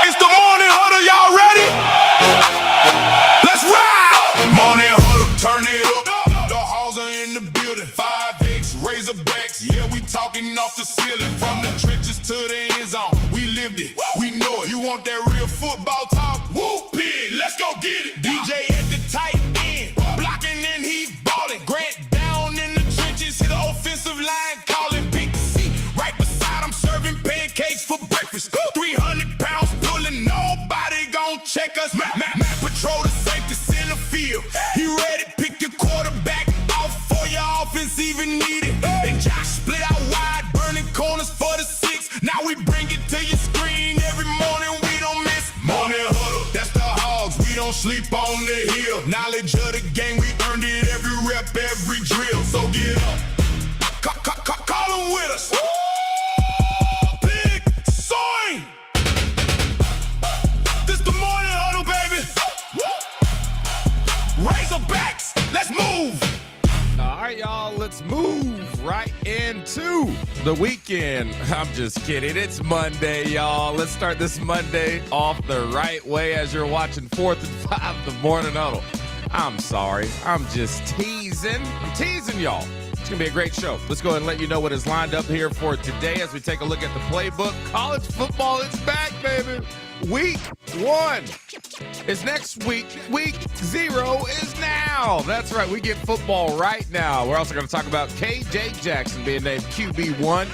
It's the Morning Huddle, y'all ready? Let's ride! Morning Huddle, turn it up. The Hogs are in the building. 5X, Razorbacks, yeah, we talking off the ceiling. From the trenches to the end zone, we lived it, we know it. You want that real football talk? Whoop it, let's go get it. DJ at the tight end, blocking and he ballin'. Grant down in the trenches, hit the offensive line, calling big C. Right beside him, serving pancakes for breakfast. 300 pounds pulling, nobody gon' check us. Matt patrol the safety center field. He ready, pick your quarterback off for your offense even needed. And Josh split out wide, burning corners for the 6. Now we bring it to your screen every morning, we don't miss. Morning Huddle, that's the Hogs, we don't sleep on the hill. Knowledge of the game, we earned it every rep, every drill. So get up, call them with us. Big swing. This the Morning Huddle, baby. Razorbacks, let's move. All right, y'all, let's move right into the weekend. I'm just kidding. It's Monday, y'all. Let's start this Monday off the right way as you're watching 4th and 5, the Morning Huddle. I'm sorry. I'm just teasing. I'm teasing y'all. It's going to be a great show. Let's go ahead and let you know what is lined up here for today as we take a look at the playbook. College football is back, baby. Week 1 is next week. Week 0 is now. That's right. We get football right now. We're also going to talk about K.J. Jackson being named QB1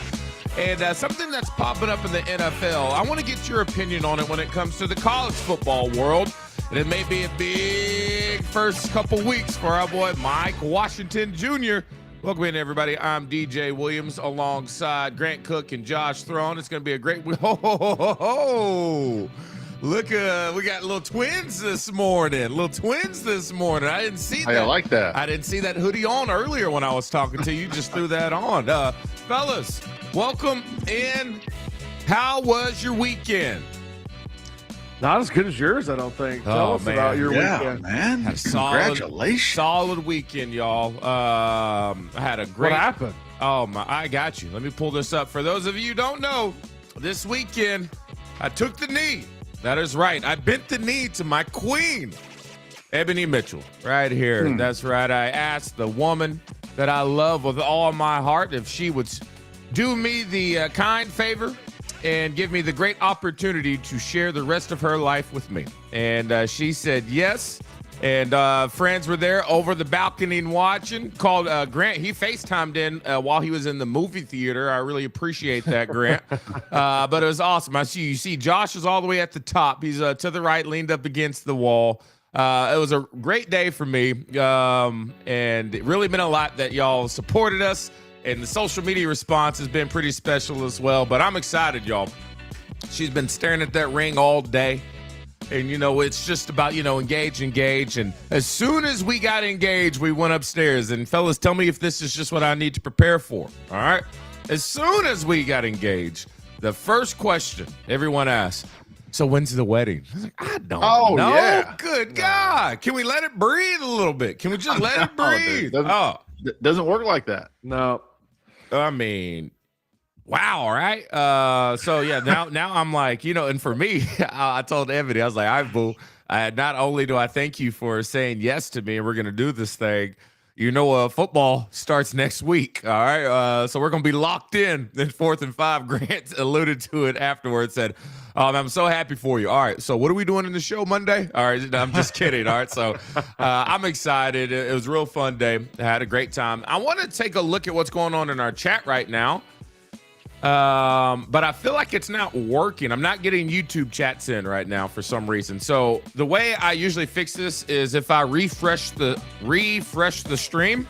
and something that's popping up in the NFL. I want to get your opinion on it when it comes to the college football world. And it may be a big first couple weeks for our boy Mike Washington Jr. Welcome in, everybody. I'm DJ Williams alongside Grant Cook and Josh Throne. It's going to be a great week. Ho. Look, we got little twins this morning. I didn't see that. I like that. I didn't see that hoodie on earlier when I was talking to you. Just threw that on. Fellas, welcome in. How was your weekend? Not as good as yours, I don't think. Tell us about your weekend. Man. Had a Congratulations. solid weekend, y'all. I had a great. What happened? Oh my! I got you. Let me pull this up. For those of you who don't know, this weekend I took the knee. That is right. I bent the knee to my queen, Ebony Mitchell, right here. That's right. I asked the woman that I love with all my heart if she would do me the kind favor and give me the great opportunity to share the rest of her life with me. And she said yes. And friends were there over the balcony and watching. Called Grant. He FaceTimed in while he was in the movie theater. I really appreciate that, Grant. But it was awesome. You see Josh is all the way at the top. He's to the right, leaned up against the wall. It was a great day for me, and it really meant a lot that y'all supported us, and the social media response has been pretty special as well. But I'm excited, y'all. She's been staring at that ring all day, and it's just about engage. And as soon as we got engaged, we went upstairs. And fellas, tell me if this is just what I need to prepare for. All right, as soon as we got engaged, the first question everyone asked, so when's the wedding? I was like, I don't know. Yeah. Good God. Can we let it breathe a little bit? Can we just let it breathe? Doesn't work like that. No. I mean, wow, right? So, yeah, now I'm like, and for me, I told Ebony, I was like, all right, boo, not only do I thank you for saying yes to me and we're going to do this thing, football starts next week. All right. So we're going to be locked in 4th and 5. Grant alluded to it afterwards, said, I'm so happy for you. All right. So what are we doing in the show Monday? All right. I'm just kidding. All right. So I'm excited. It was a real fun day. I had a great time. I want to take a look at what's going on in our chat right now. But I feel like it's not working. I'm not getting YouTube chats in right now for some reason. So the way I usually fix this is if I refresh the stream.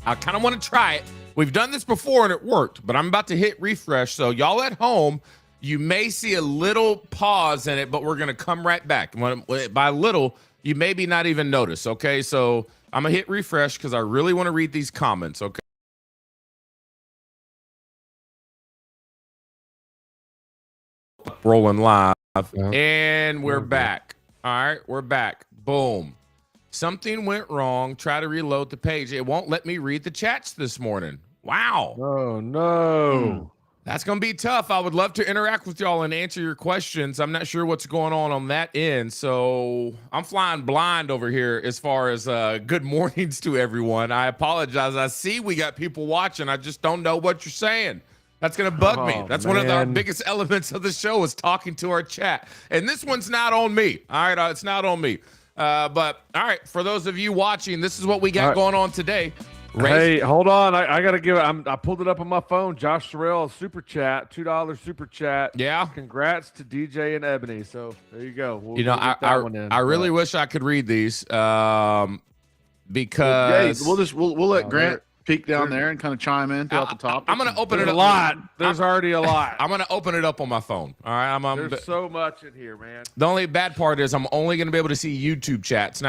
I kind of want to try it. We've done this before and it worked, but I'm about to hit refresh. So y'all at home, you may see a little pause in it, but we're going to come right back. By little, you maybe not even notice. Okay. So I'm going to hit refresh because I really want to read these comments. Okay. Rolling live, and we're back. All right, we're back. Boom. Something went wrong. Try to reload the page. It won't let me read the chats this morning. Wow. Oh, no. That's going to be tough. I would love to interact with y'all and answer your questions. I'm not sure what's going on that end, so I'm flying blind over here as far as good mornings to everyone. I apologize. I see we got people watching. I just don't know what you're saying. That's going to bug me. That's one of our biggest elements of the show is talking to our chat. And this one's not on me. All right, it's not on me. But, all right, for those of you watching, this is what we got going on today. Hey, hold on. I got to give it. I pulled it up on my phone. Josh Sorrell, super chat, $2 super chat. Yeah. Congrats to DJ and Ebony. So there you go. We'll get that one in. I really wish I could read these because we'll let Grant peek down there and kind of chime in throughout the top. I'm going to open it up. A lot. There's already a lot. I'm going to open it up on my phone. All right. There's so much in here, man. The only bad part is I'm only going to be able to see YouTube chats.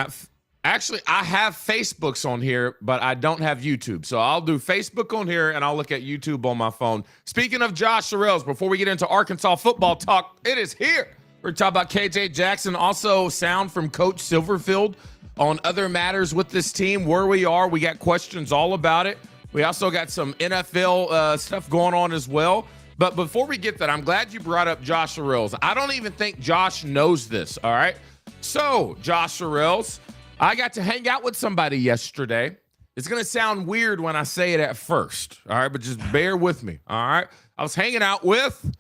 Actually, I have Facebooks on here, but I don't have YouTube. So I'll do Facebook on here, and I'll look at YouTube on my phone. Speaking of Josh Sorrells, before we get into Arkansas football talk, it is here. We're talking about KJ Jackson, also sound from Coach Silverfield on other matters with this team, where we are. We got questions all about it. We also got some NFL stuff going on as well. But before we get that, I'm glad you brought up Josh Sorrells. I don't even think Josh knows this, all right? So, Josh Sorrells, I got to hang out with somebody yesterday. It's going to sound weird when I say it at first, all right? But just bear with me, all right? I was hanging out with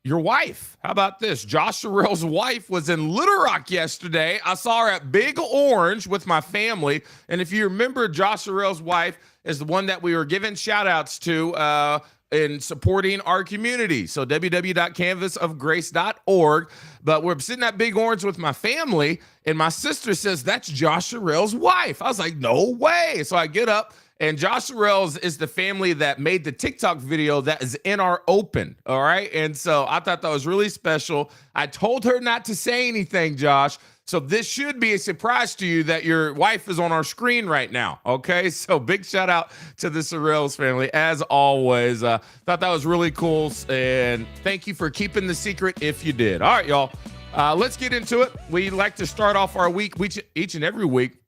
your wife. How about this? Josh Sorrell's wife was in Little Rock yesterday. I saw her at Big Orange with my family. And if you remember, Josh Sorrell's wife is the one that we were giving shout-outs to in supporting our community. So www.canvasofgrace.org. But we're sitting at Big Orange with my family, and my sister says, that's Josh Sorrell's wife. I was like, no way. So I get up, and Josh Sorrells is the family that made the TikTok video that is in our open, all right? And so I thought that was really special. I told her not to say anything, Josh. So this should be a surprise to you that your wife is on our screen right now, okay? So big shout out to the Sorrells family, as always. Thought that was really cool, and thank you for keeping the secret if you did. All right, y'all, let's get into it. We like to start off our week each and every week.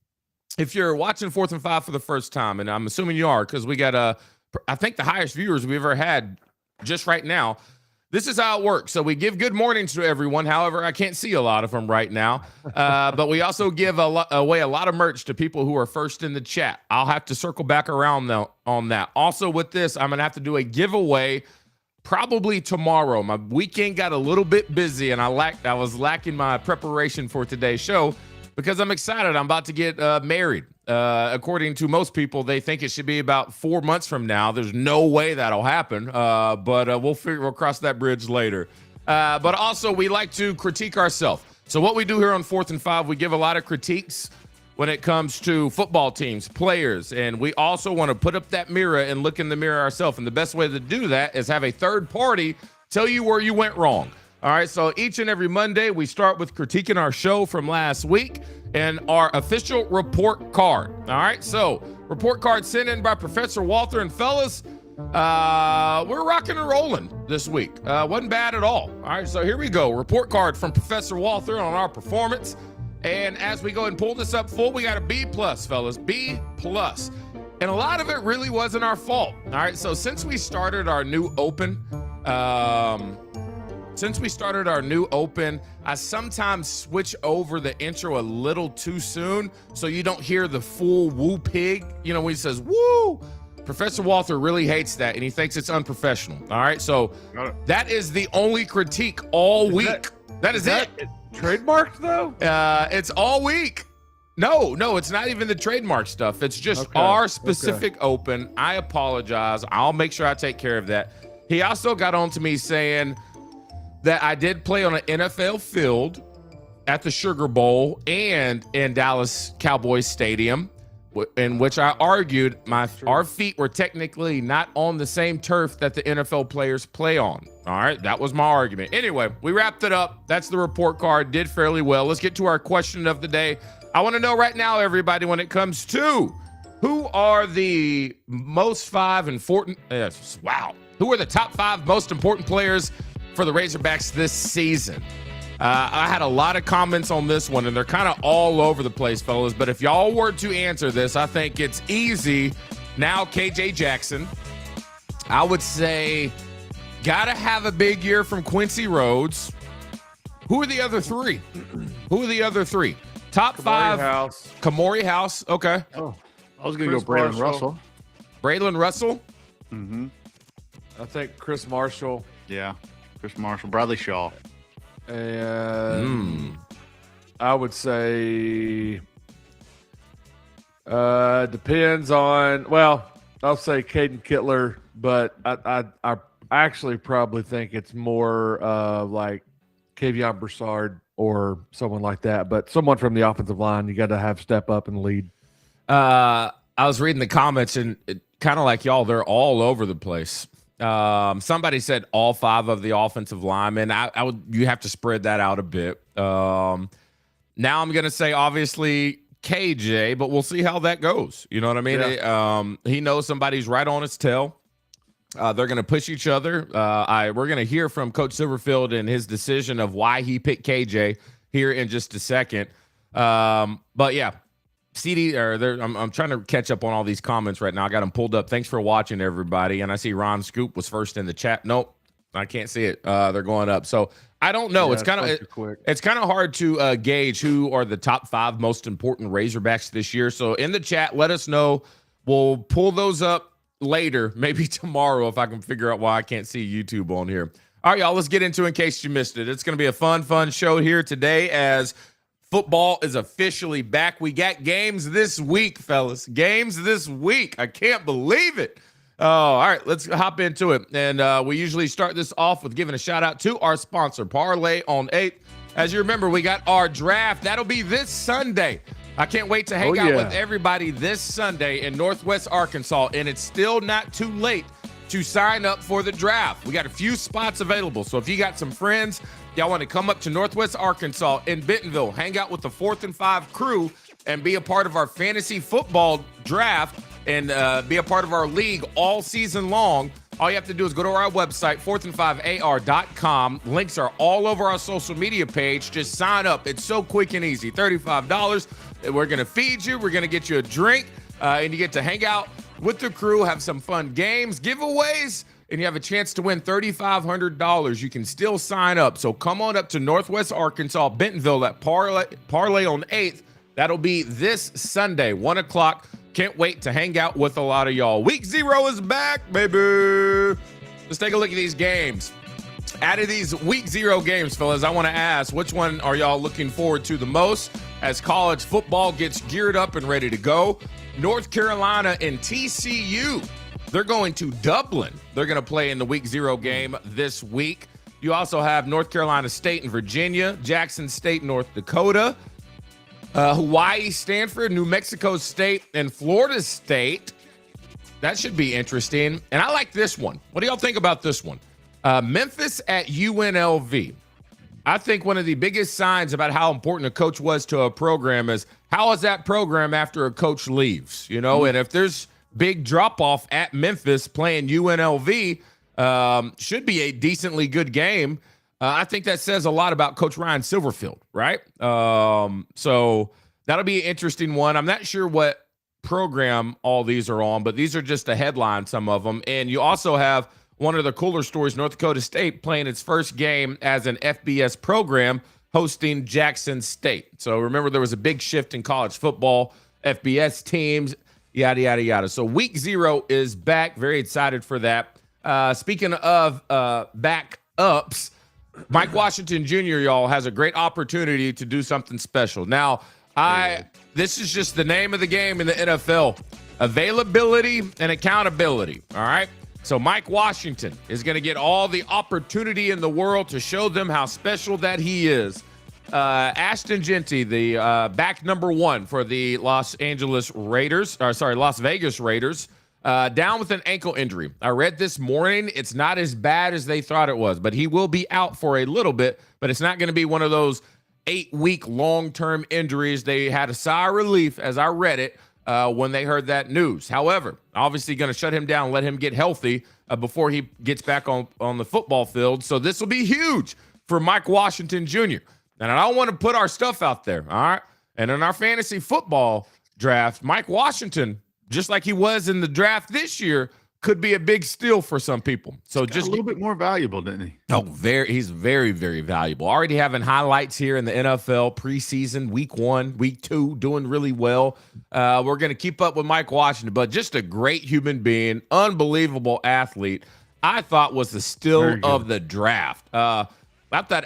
If you're watching 4th and 5 for the first time, and I'm assuming you are because we got, I think, the highest viewers we've ever had just right now. This is how it works. So we give good mornings to everyone. However, I can't see a lot of them right now. But we also give away a lot of merch to people who are first in the chat. I'll have to circle back around on that. Also with this, I'm going to have to do a giveaway probably tomorrow. My weekend got a little bit busy, and I was lacking my preparation for today's show. because I'm excited. I'm about to get married. According to most people, they think it should be about 4 months from now. There's no way that'll happen, but we'll cross that bridge later. But also, we like to critique ourselves. So what we do here on 4th and 5, we give a lot of critiques when it comes to football teams, players, and we also want to put up that mirror and look in the mirror ourselves. And the best way to do that is have a third party tell you where you went wrong. All right, so each and every Monday, we start with critiquing our show from last week and our official report card. All right, so report card sent in by Professor Walter, and fellas, we're rocking and rolling this week. Wasn't bad at all. All right, so here we go. Report card from Professor Walther on our performance. And as we go and pull this up full, we got a B+, fellas, B+. And a lot of it really wasn't our fault. All right, so since we started our new open, I sometimes switch over the intro a little too soon so you don't hear the full woo pig. You know, when he says woo. Professor Walther really hates that, and he thinks it's unprofessional. All right, so that is the only critique all week. That is it. Trademarked, though? It's all week. No, it's not even the trademark stuff. It's just our specific open. I apologize. I'll make sure I take care of that. He also got on to me saying that I did play on an NFL field at the Sugar Bowl and in Dallas Cowboys Stadium, in which I argued our feet were technically not on the same turf that the NFL players play on. All right, that was my argument. Anyway, we wrapped it up. That's the report card. Did fairly well. Let's get to our question of the day. I want to know right now, everybody, when it comes to who are the most who are the top 5 most important players for the Razorbacks this season? I had a lot of comments on this one, and they're kind of all over the place, fellas. But if y'all were to answer this, I think it's easy. Now, KJ Jackson. I would say gotta have a big year from Quincy Rhodes. Who are the other 3? Top 5. Kamori House. Okay. Oh, I was going to go Braylon Russell. Braylon Russell? Mm-hmm. I think Chris Marshall. Yeah, Chris Marshall. Bradley Shaw. And I would say depends on, well, I'll say Caden Kittler, but I actually probably think it's more like Kavion Broussard or someone like that, but someone from the offensive line, you got to have step up and lead. I was reading the comments, and kind of like y'all, they're all over the place. Somebody said all 5 of the offensive linemen. You have to spread that out a bit. Now I'm going to say obviously KJ, but we'll see how that goes. You know what I mean? Yeah. He knows somebody's right on his tail. They're going to push each other. We're going to hear from Coach Silverfield and his decision of why he picked KJ here in just a second. But yeah. I'm trying to catch up on all these comments right now. I got them pulled up. Thanks for watching, everybody. And I see Ron Scoop was first in the chat. Nope, I can't see it. They're going up. So I don't know. Yeah, it's kind of hard to gauge who are the top 5 most important Razorbacks this year. So in the chat, let us know. We'll pull those up later, maybe tomorrow, if I can figure out why I can't see YouTube on here. All right, y'all, let's get into it in case you missed it. It's going to be a fun show here today as football is officially back. We got games this week, fellas. Games this week. I can't believe it. Oh, all right, let's hop into it. And we usually start this off with giving a shout out to our sponsor, Parlay on 8. As you remember, we got our draft. That'll be this Sunday. I can't wait to hang out with everybody this Sunday in Northwest Arkansas. And it's still not too late to sign up for the draft. We got a few spots available. So if you got some friends, y'all want to come up to Northwest Arkansas in Bentonville, hang out with the 4th and 5 crew, and be a part of our fantasy football draft and be a part of our league all season long, all you have to do is go to our website, 4th5ar.com. Links are all over our social media page. Just sign up. It's so quick and easy. $35. We're going to feed you. We're going to get you a drink, and you get to hang out with the crew, have some fun games, giveaways, and you have a chance to win $3,500. You can still sign up. So come on up to Northwest Arkansas, Bentonville at Parlay on 8th. That'll be this Sunday, 1 o'clock. Can't wait to hang out with a lot of y'all. Week 0 is back, baby. Let's take a look at these games. Out of these week 0 games, fellas, I want to ask, which one are y'all looking forward to the most as college football gets geared up and ready to go? North Carolina and TCU, they're going to Dublin. They're going to play in the week 0 game this week. You also have North Carolina State and Virginia, Jackson State, North Dakota, Hawaii, Stanford, New Mexico State, and Florida State. That should be interesting. And I like this one. What do y'all think about this one? Memphis at UNLV. I think one of the biggest signs about how important a coach was to a program is how is that program after a coach leaves, And if there's big drop-off at Memphis playing UNLV, should be a decently good game. I think that says a lot about Coach Ryan Silverfield, right? So that'll be an interesting one. I'm not sure what program all these are on, but these are just a headline, some of them. And you also have one of the cooler stories, North Dakota State playing its first game as an FBS program hosting Jackson State. So remember, there was a big shift in college football, FBS teams, yada, yada, yada. So week 0 is back. Very excited for that. Speaking of backups, Mike Washington Jr., y'all, has a great opportunity to do something special. Now, this is just the name of the game in the NFL. Availability and accountability, all right? So Mike Washington is going to get all the opportunity in the world to show them how special that he is. Ashton Jeanty, the back number 1 for the Las Vegas Raiders, down with an ankle injury. I read this morning, it's not as bad as they thought it was, but he will be out for a little bit, but it's not going to be one of those 8-week long-term injuries. They had a sigh of relief as I read it when they heard that news. However, obviously going to shut him down, let him get healthy before he gets back on the football field. So this will be huge for Mike Washington Jr. And I don't want to put our stuff out there, all right? And in our fantasy football draft, Mike Washington, just like he was in the draft this year, could be a big steal for some people. So just a little bit more valuable, didn't he? Oh, he's very, very valuable. Already having highlights here in the NFL preseason, week 1, week 2, doing really well. We're going to keep up with Mike Washington, but just a great human being, unbelievable athlete. I thought was the steal of the draft. I thought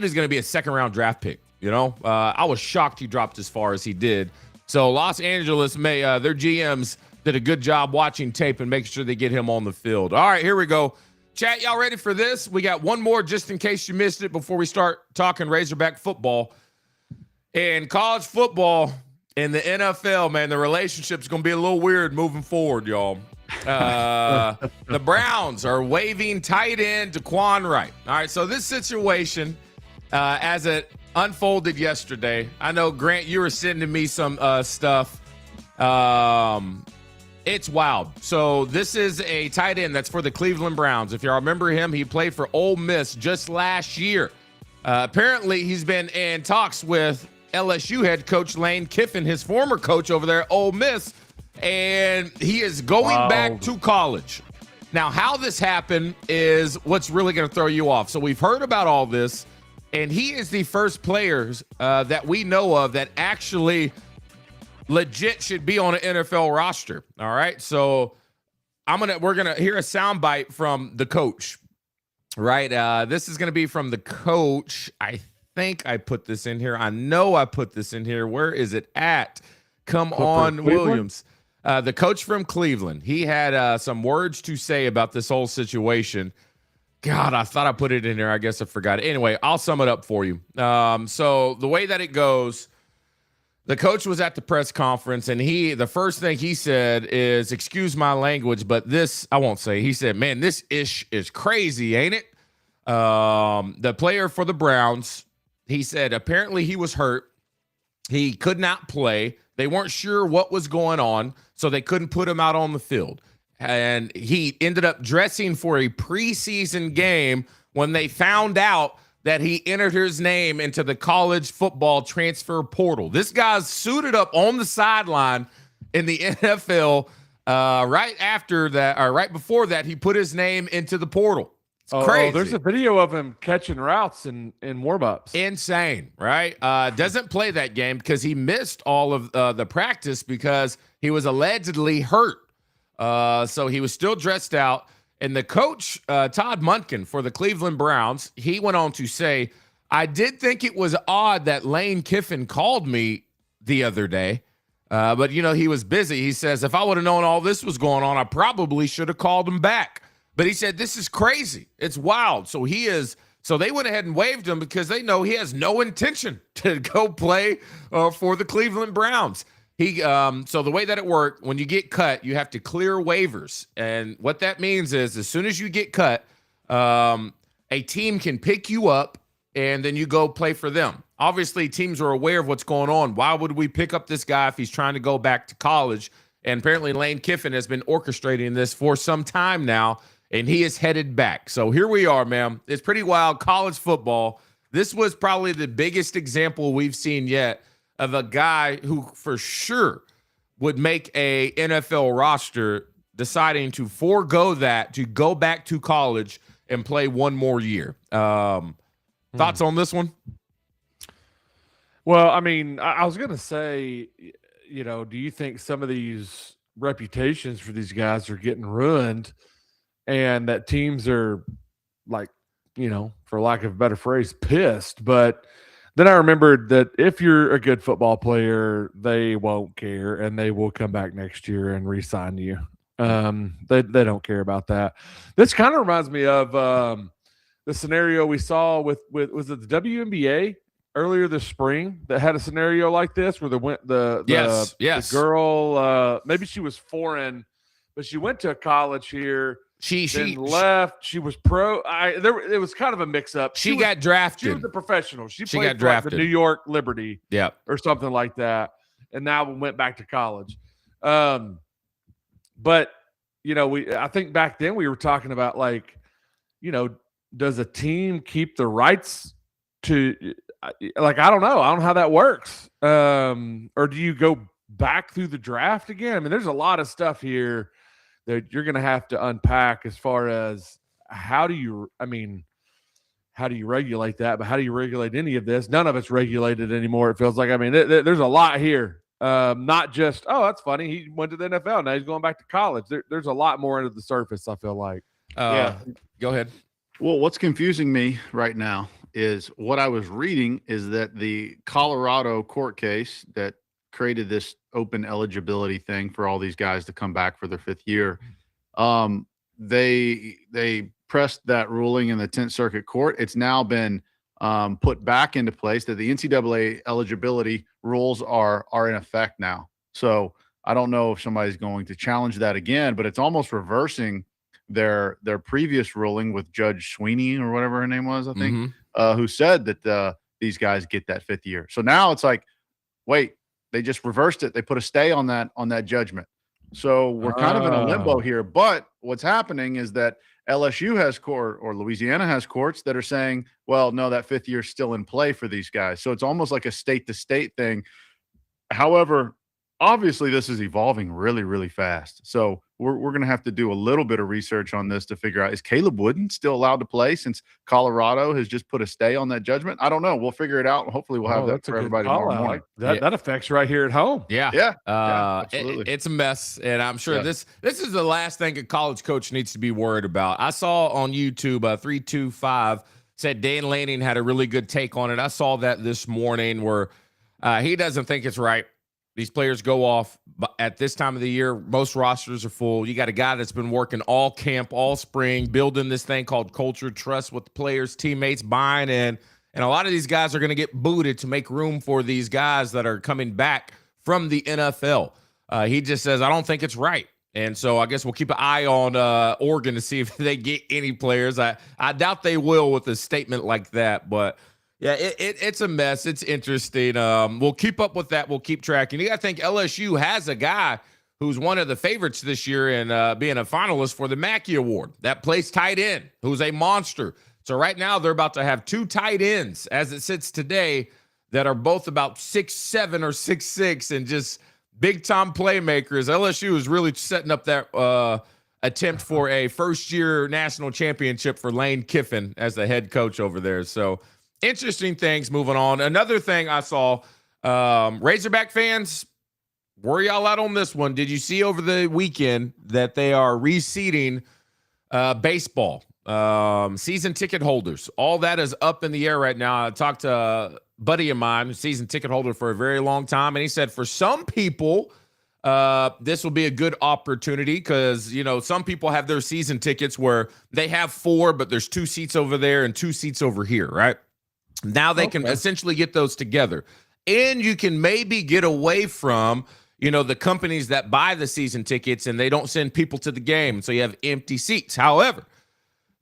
he's going to be a second-round draft pick. I was shocked he dropped as far as he did. So Los Angeles, their GMs did a good job watching tape and making sure they get him on the field. All right, here we go. Chat, y'all ready for this? We got one more just in case you missed it before we start talking Razorback football. And college football and the NFL, man, the relationship's going to be a little weird moving forward, y'all. The Browns are waiving tight end Daquan Wright. All right, so this situation, as it unfolded yesterday, I know, Grant, you were sending me some stuff. It's wild. So this is a tight end that's for the Cleveland Browns. If y'all remember him, he played for Ole Miss just last year. Apparently, he's been in talks with LSU head coach Lane Kiffin, his former coach over there at Ole Miss, and he is going back to college. Now, how this happened is what's really going to throw you off. So we've heard about all this, and he is the first players that we know of that actually legit should be on an NFL roster. All right. So we're gonna hear a soundbite from the coach. Right. This is gonna be from the coach. I think I put this in here. I know I put this in here. Where is it at? Come on, Williams. The coach from Cleveland. He had some words to say about this whole situation. God, I thought I put it in there. I guess I forgot it. Anyway, I'll sum it up for you. So the way that it goes, the coach was at the press conference, and the first thing he said is, excuse my language, but this, I won't say. He said, man, this ish is crazy, ain't it? The player for the Browns, he said, apparently he was hurt. He could not play. They weren't sure what was going on, so they couldn't put him out on the field. And he ended up dressing for a preseason game when they found out that he entered his name into the college football transfer portal. This guy's suited up on the sideline in the NFL right after that, or right before that, he put his name into the portal. It's crazy. There's a video of him catching routes in warm-ups. Insane, right? Doesn't play that game because he missed all of the practice because he was allegedly hurt. So he was still dressed out. And the coach, Todd Monken for the Cleveland Browns, he went on to say, I did think it was odd that Lane Kiffin called me the other day. But, he was busy. He says, if I would have known all this was going on, I probably should have called him back. But he said, this is crazy. It's wild. So they went ahead and waived him because they know he has no intention to go play for the Cleveland Browns. So the way that it worked, when you get cut, you have to clear waivers. And what that means is as soon as you get cut, a team can pick you up and then you go play for them. Obviously, teams are aware of what's going on. Why would we pick up this guy if he's trying to go back to college? And apparently Lane Kiffin has been orchestrating this for some time now, and he is headed back. So here we are, man. It's pretty wild. College football. This was probably the biggest example we've seen yet of a guy who for sure would make a NFL roster deciding to forego that to go back to college and play one more year. Thoughts on this one? Well, I mean, I was going to say, do you think some of these reputations for these guys are getting ruined and that teams are like, for lack of a better phrase, pissed? But then I remembered that if you're a good football player, they won't care and they will come back next year and re-sign you. They don't care about that. This kind of reminds me of the scenario we saw with was it the WNBA earlier this spring that had a scenario like this where the girl, maybe she was foreign, but she went to a college here. She left. She was pro. It was kind of a mix-up. She got drafted. She was a professional. She played got drafted. For the New York Liberty, or something like that, and now went back to college. But I think back then we were talking about does a team keep the rights to? I don't know. I don't know how that works. Or do you go back through the draft again? I mean, there's a lot of stuff here that you're going to have to unpack as far as how do you regulate that? But how do you regulate any of this? None of it's regulated anymore. It feels like, there's a lot here. Not just, that's funny. He went to the NFL. Now he's going back to college. There's a lot more under the surface, I feel like. Go ahead. Well, what's confusing me right now is what I was reading is that the Colorado court case that created this open eligibility thing for all these guys to come back for their fifth year. They pressed that ruling in the 10th Circuit Court. It's now been put back into place that the NCAA eligibility rules are in effect now. So I don't know if somebody's going to challenge that again, but it's almost reversing their previous ruling with Judge Sweeney or whatever her name was, I think, who said that these guys get that fifth year. So now it's like, wait, they just reversed it. They put a stay on that judgment. So we're kind of in a limbo here. But what's happening is that LSU has court or Louisiana has courts that are saying, well, no, that fifth year is still in play for these guys. So it's almost like a state to state thing. However, obviously this is evolving really, really fast. So we're going to have to do a little bit of research on this to figure out, is Caleb Wooden still allowed to play since Colorado has just put a stay on that judgment? I don't know. We'll figure it out. Hopefully we'll have that for everybody tomorrow morning. That affects right here at home. Yeah. Absolutely. It's a mess. And I'm sure this is the last thing a college coach needs to be worried about. I saw on YouTube 325 said Dan Lanning had a really good take on it. I saw that this morning where he doesn't think it's right. These players go off at this time of the year. Most rosters are full. You got a guy that's been working all camp, all spring, building this thing called culture, trust with the players, teammates, buying in. And a lot of these guys are going to get booted to make room for these guys that are coming back from the NFL. He just says, I don't think it's right. And so I guess we'll keep an eye on Oregon to see if they get any players. I doubt they will with a statement like that, but yeah, it's a mess. It's interesting. We'll keep up with that. We'll keep tracking. You got to think LSU has a guy who's one of the favorites this year in being a finalist for the Mackey Award. That plays tight end, who's a monster. So right now they're about to have two tight ends as it sits today that are both about 6'7" or 6'6" and just big-time playmakers. LSU is really setting up that attempt for a first-year national championship for Lane Kiffin as the head coach over there. So interesting things moving on. Another thing I saw, Razorback fans, where y'all at on this one? Did you see over the weekend that they are reseeding Baseball, season ticket holders, all that is up in the air right now. I talked to a buddy of mine, who's a season ticket holder for a very long time, and he said for some people, this will be a good opportunity because, some people have their season tickets where they have 4, but there's 2 seats over there and 2 seats over here, right? Now they can essentially get those together. And you can maybe get away from, the companies that buy the season tickets and they don't send people to the game. So you have empty seats. However,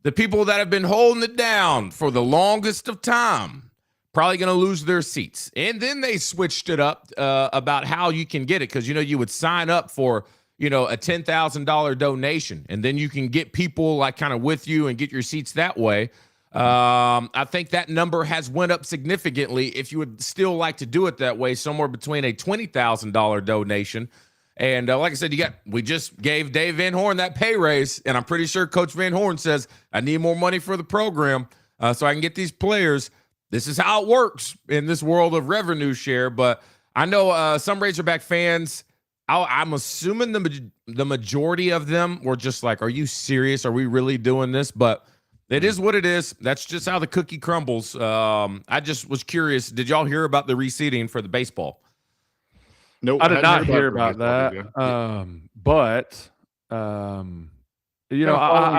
the people that have been holding it down for the longest of time, probably going to lose their seats. And then they switched it up about how you can get it. Because, you would sign up for, a $10,000 donation. And then you can get people like kind of with you and get your seats that way. I think that number has went up significantly. If you would still like to do it that way, somewhere between a $20,000 donation. And like I said, we just gave Dave Van Horn that pay raise. And I'm pretty sure Coach Van Horn says, I need more money for the program so I can get these players. This is how it works in this world of revenue share. But I know some Razorback fans, I'm assuming the majority of them were just like, are you serious? Are we really doing this? But it is what it is. That's just how the cookie crumbles. I just was curious. Did y'all hear about the reseating for the baseball? Nope. I did not hear about that. I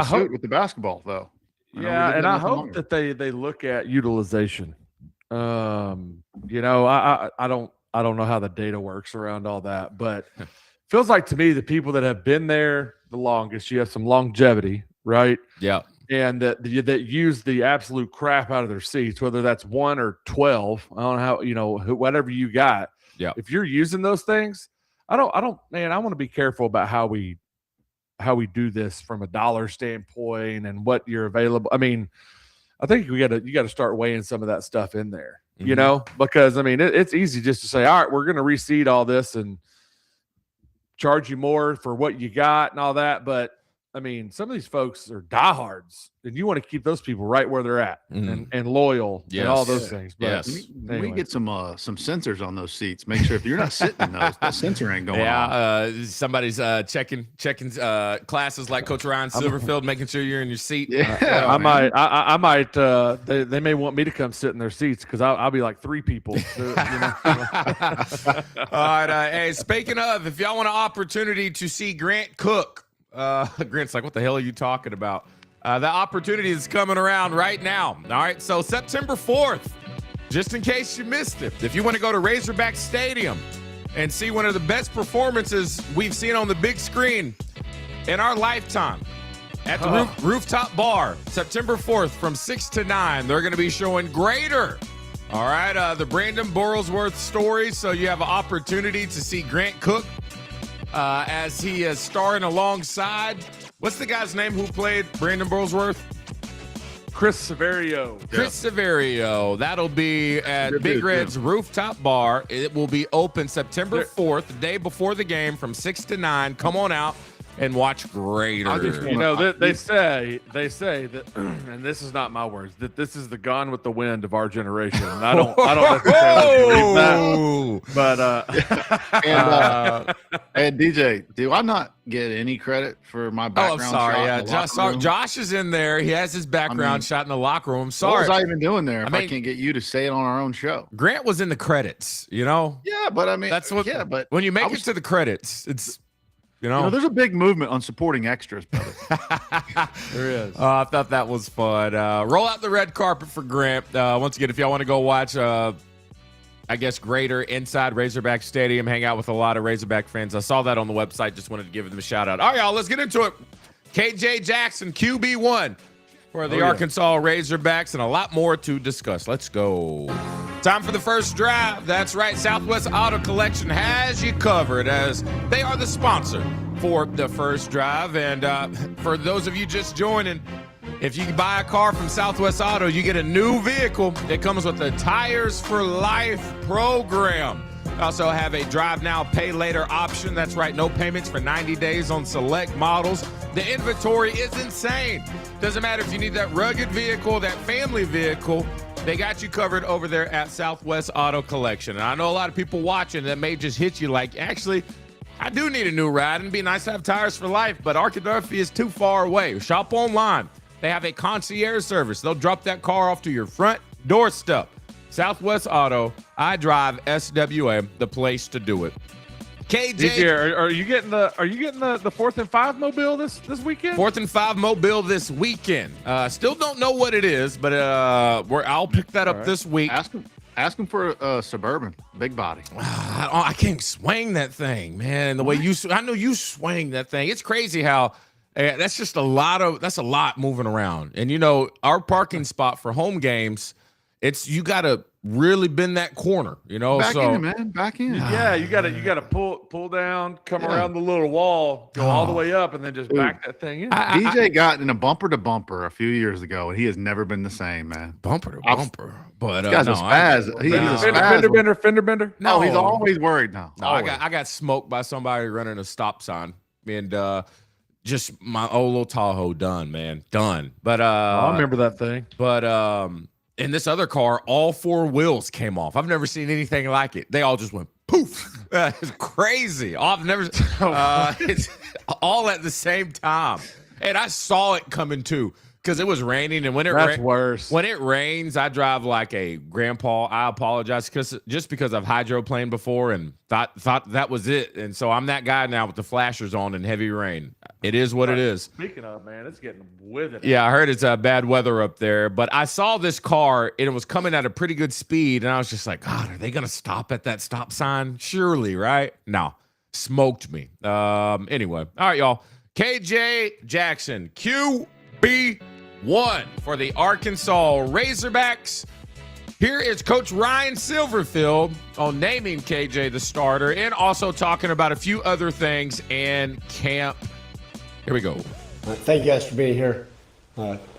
hope with the basketball though. I hope that they look at utilization. I don't know how the data works around all that, but feels like to me the people that have been there the longest, you have some longevity, right? Yeah. And that use the absolute crap out of their seats, whether that's 1 or 12. I don't know how, whatever you got. Yeah. If you're using those things, I want to be careful about how we do this from a dollar standpoint and what you're available. I mean, I think you got to start weighing some of that stuff in there, because it's easy just to say, all right, we're going to reseed all this and charge you more for what you got and all that. But some of these folks are diehards, and you want to keep those people right where they're at and loyal and all those things. But we get some sensors on those seats. Make sure if you're not sitting in those, that sensor ain't going on. Somebody's checking classes like Coach Ryan Silverfield, making sure you're in your seat. Yeah, I might. They may want me to come sit in their seats because I'll be like 3 people. All right. Hey, speaking of, if y'all want an opportunity to see Grant Cook. Grant's like, what the hell are you talking about? The opportunity is coming around right now. All right, so September 4th, just in case you missed it, if you want to go to Razorback Stadium and see one of the best performances we've seen on the big screen in our lifetime at the Rooftop Bar, September 4th from 6 to 9, they're going to be showing Greater. All right, the Brandon Burlsworth story, so you have an opportunity to see Grant Cook as he is starring alongside, what's the guy's name who played Brandon Burlsworth? Chris Severio. Severio. That'll be at Big Red's Rooftop Bar. It will be open September 4th, the day before the game from 6 to 9. Come on out and watch Greater. They say that, and this is not my words, that this is the Gone with the Wind of our generation. And I don't necessarily believe that. But and DJ, do I not get any credit for my background? I'm sorry. Josh is in there. He has his background shot in the locker room. Sorry. What was I even doing there if I can't get you to say it on our own show? Grant was in the credits, Yeah, but that's what. Yeah, but when you make it to the credits, it's. There's a big movement on supporting extras, brother. There is. I thought that was fun. Roll out the red carpet for Grant. Once again, if y'all want to go watch, Greater inside Razorback Stadium, hang out with a lot of Razorback fans. I saw that on the website. Just wanted to give them a shout out. All right, y'all, let's get into it. KJ Jackson, QB1 for the Arkansas Razorbacks, and a lot more to discuss. Let's go. Time for the first drive. That's right. Southwest Auto Collection has you covered as they are the sponsor for the first drive. And for those of you just joining, if you buy a car from Southwest Auto, you get a new vehicle. It comes with the Tires for Life program. We also have a drive now, pay later option. That's right. No payments for 90 days on select models. The inventory is insane. Doesn't matter if you need that rugged vehicle, that family vehicle. They got you covered over there at Southwest Auto Collection. And I know a lot of people watching that may just hit you like, actually, I do need a new ride, and it'd be nice to have tires for life, but Arkadelphia is too far away. Shop online. They have a concierge service. They'll drop that car off to your front doorstep. Southwest Auto, I drive SWA, the place to do it. KJ, DJ, are you getting the 4th and 5 mobile this weekend? 4th and 5 mobile this weekend. Still don't know what it is, but I'll pick that up this week. Ask him for a Suburban, big body. I can't swing that thing, man. The way I know you swing that thing. It's crazy how that's just a lot moving around. And our parking spot for home games, you got to really bend that corner, Back in, man. Back in. Yeah, you gotta pull down, come around the little wall, go all the way up, and then just back that thing in. DJ got in a bumper to bumper a few years ago, and he has never been the same, man. Bumper to bumper. But this guy's a spaz. He's a spaz. Fender bender. No, he's always worried now. No, I got smoked by somebody running a stop sign, and just my old little Tahoe done, man, done. But I remember that thing. But in this other car, all 4 wheels came off. I've never seen anything like it. They all just went poof. It's crazy. I've never. It's all at the same time, and I saw it coming too. Because it was raining, and when it rains, I drive like a grandpa. I apologize because I've hydroplaned before and thought that was it, and so I'm that guy now with the flashers on in heavy rain. It is what it is. Speaking of, man, it's getting with it. Yeah, I heard it's bad weather up there, but I saw this car and it was coming at a pretty good speed, and I was just like, God, are they gonna stop at that stop sign? Surely, right? No, smoked me. Anyway, all right, y'all. KJ Jackson, QB1 for the Arkansas Razorbacks. Here is Coach Ryan Silverfield on naming KJ the starter and also talking about a few other things in camp. Here we go. Thank you guys for being here.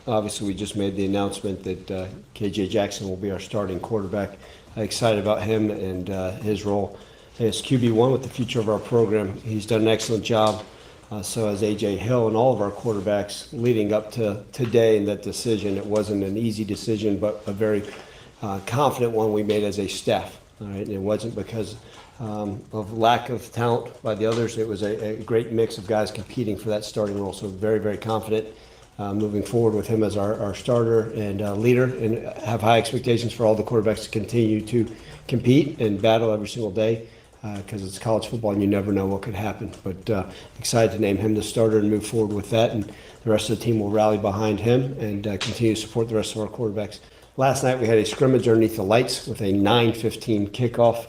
Obviously, we just made the announcement that KJ Jackson will be our starting quarterback. Excited about him and his role as QB1 with the future of our program. He's done an excellent job. So has A.J. Hill and all of our quarterbacks leading up to today and that decision. It wasn't an easy decision, but a very confident one we made as a staff. All right, and it wasn't because of lack of talent by the others. It was a great mix of guys competing for that starting role. So very, very confident moving forward with him as our starter and leader, and have high expectations for all the quarterbacks to continue to compete and battle every single day. Because it's college football and you never know what could happen. But excited to name him the starter and move forward with that. And the rest of the team will rally behind him and continue to support the rest of our quarterbacks. Last night we had a scrimmage underneath the lights with a 9:15 kickoff,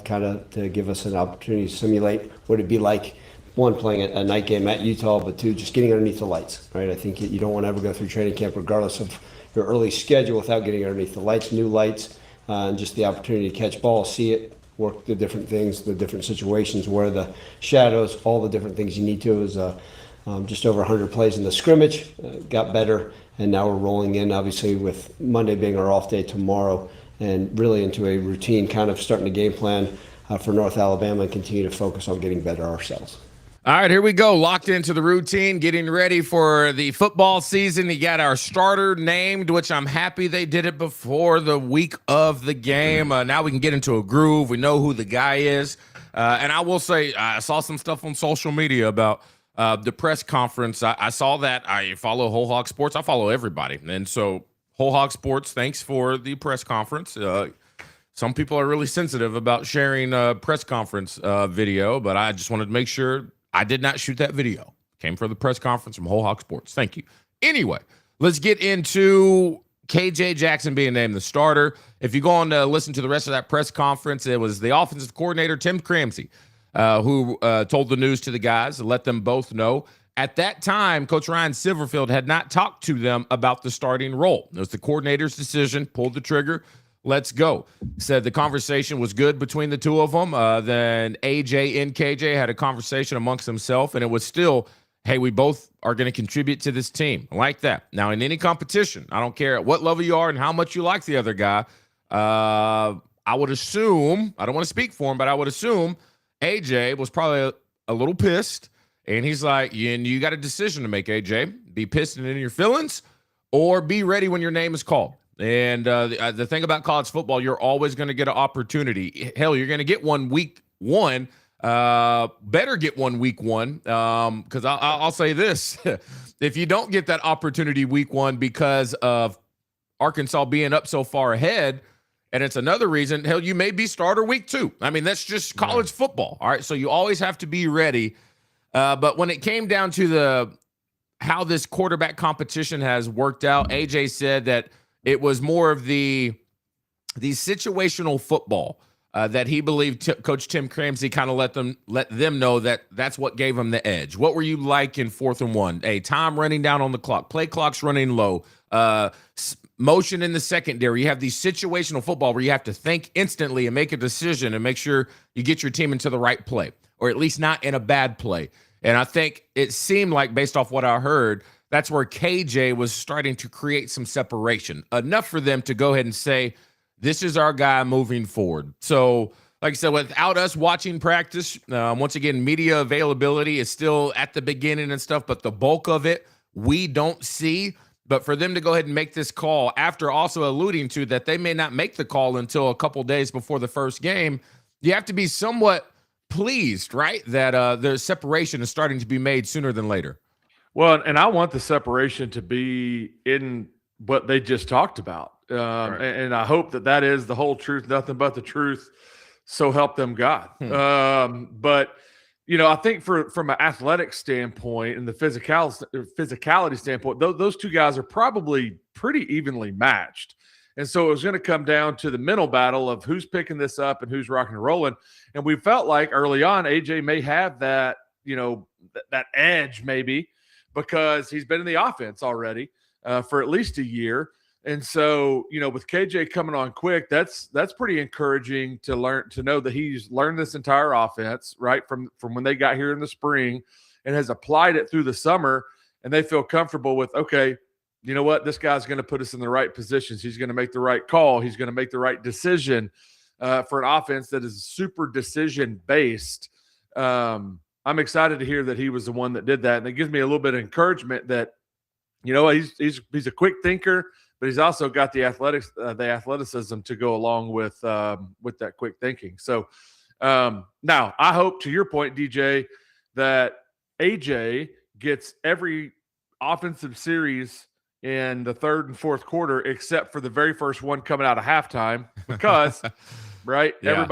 kind of to give us an opportunity to simulate what it'd be like, one, playing a night game at Utah, but two, just getting underneath the lights. Right? I think you don't want to ever go through training camp regardless of your early schedule without getting underneath the lights, new lights, and just the opportunity to catch ball, see it, work the different things, the different situations, where the shadows, all the different things you need to. It was just over 100 plays in the scrimmage, got better, and now we're rolling in, obviously, with Monday being our off day tomorrow, and really into a routine, kind of starting a game plan for North Alabama and continue to focus on getting better ourselves. All right, here we go. Locked into the routine, getting ready for the football season. You got our starter named, which I'm happy they did it before the week of the game. Now we can get into a groove. We know who the guy is. And I will say, I saw some stuff on social media about the press conference. I saw that. I follow Whole Hog Sports. I follow everybody. And so Whole Hog Sports, thanks for the press conference. Some people are really sensitive about sharing a press conference video, but I just wanted to make sure I did not shoot that video. Came from the press conference from Whole Hog Sports. Thank you. Anyway, let's get into KJ Jackson being named the starter. If you go on to listen to the rest of that press conference, it was the offensive coordinator, Tim Cramsey, who told the news to the guys and let them both know. At that time, Coach Ryan Silverfield had not talked to them about the starting role. It was the coordinator's decision, pulled the trigger. Let's go. Said the conversation was good between the two of them. Then AJ and KJ had a conversation amongst themselves, and it was still, hey, we both are going to contribute to this team. I like that. Now, in any competition, I don't care at what level you are and how much you like the other guy, I would assume, I don't want to speak for him, but I would assume AJ was probably a little pissed, and he's like, you got a decision to make, AJ. Be pissed and in your feelings, or be ready when your name is called. And the thing about college football, you're always going to get an opportunity. Hell, you're going to get one week one better get one week one. Because I'll say this. If you don't get that opportunity week one because of Arkansas being up so far ahead, and it's another reason, hell, you may be starter week 2. I mean, that's just college football. All right. So you always have to be ready. But when it came down to how this quarterback competition has worked out, AJ said that it was more of the situational football that he believed Coach Tim Cramsey kind of let them know that that's what gave him the edge. What were you like in 4th and 1? Time running down on the clock, play clock's running low, motion in the secondary. You have these situational football where you have to think instantly and make a decision and make sure you get your team into the right play, or at least not in a bad play. And I think it seemed like, based off what I heard, that's where KJ was starting to create some separation, enough for them to go ahead and say, this is our guy moving forward. So, like I said, without us watching practice, once again, media availability is still at the beginning and stuff, but the bulk of it we don't see. But for them to go ahead and make this call, after also alluding to that they may not make the call until a couple days before the first game, you have to be somewhat pleased, right, that the separation is starting to be made sooner than later. Well, and I want the separation to be in what they just talked about. Right. And I hope that is the whole truth, nothing but the truth. So help them God. But, I think from an athletic standpoint and the physicality standpoint, those two guys are probably pretty evenly matched. And so it was going to come down to the mental battle of who's picking this up and who's rocking and rolling. And we felt like early on, AJ may have that, that edge maybe, because he's been in the offense already for at least a year. And so, with KJ coming on quick, that's pretty encouraging to know that he's learned this entire offense, right, from when they got here in the spring and has applied it through the summer, and they feel comfortable with, okay, you know what, this guy's going to put us in the right positions. He's going to make the right call. He's going to make the right decision for an offense that is super decision-based. I'm excited to hear that he was the one that did that, and it gives me a little bit of encouragement that, he's a quick thinker, but he's also got the athleticism to go along with that quick thinking. So now I hope, to your point, DJ, that AJ gets every offensive series in the third and fourth quarter, except for the very first one coming out of halftime, because right, yeah.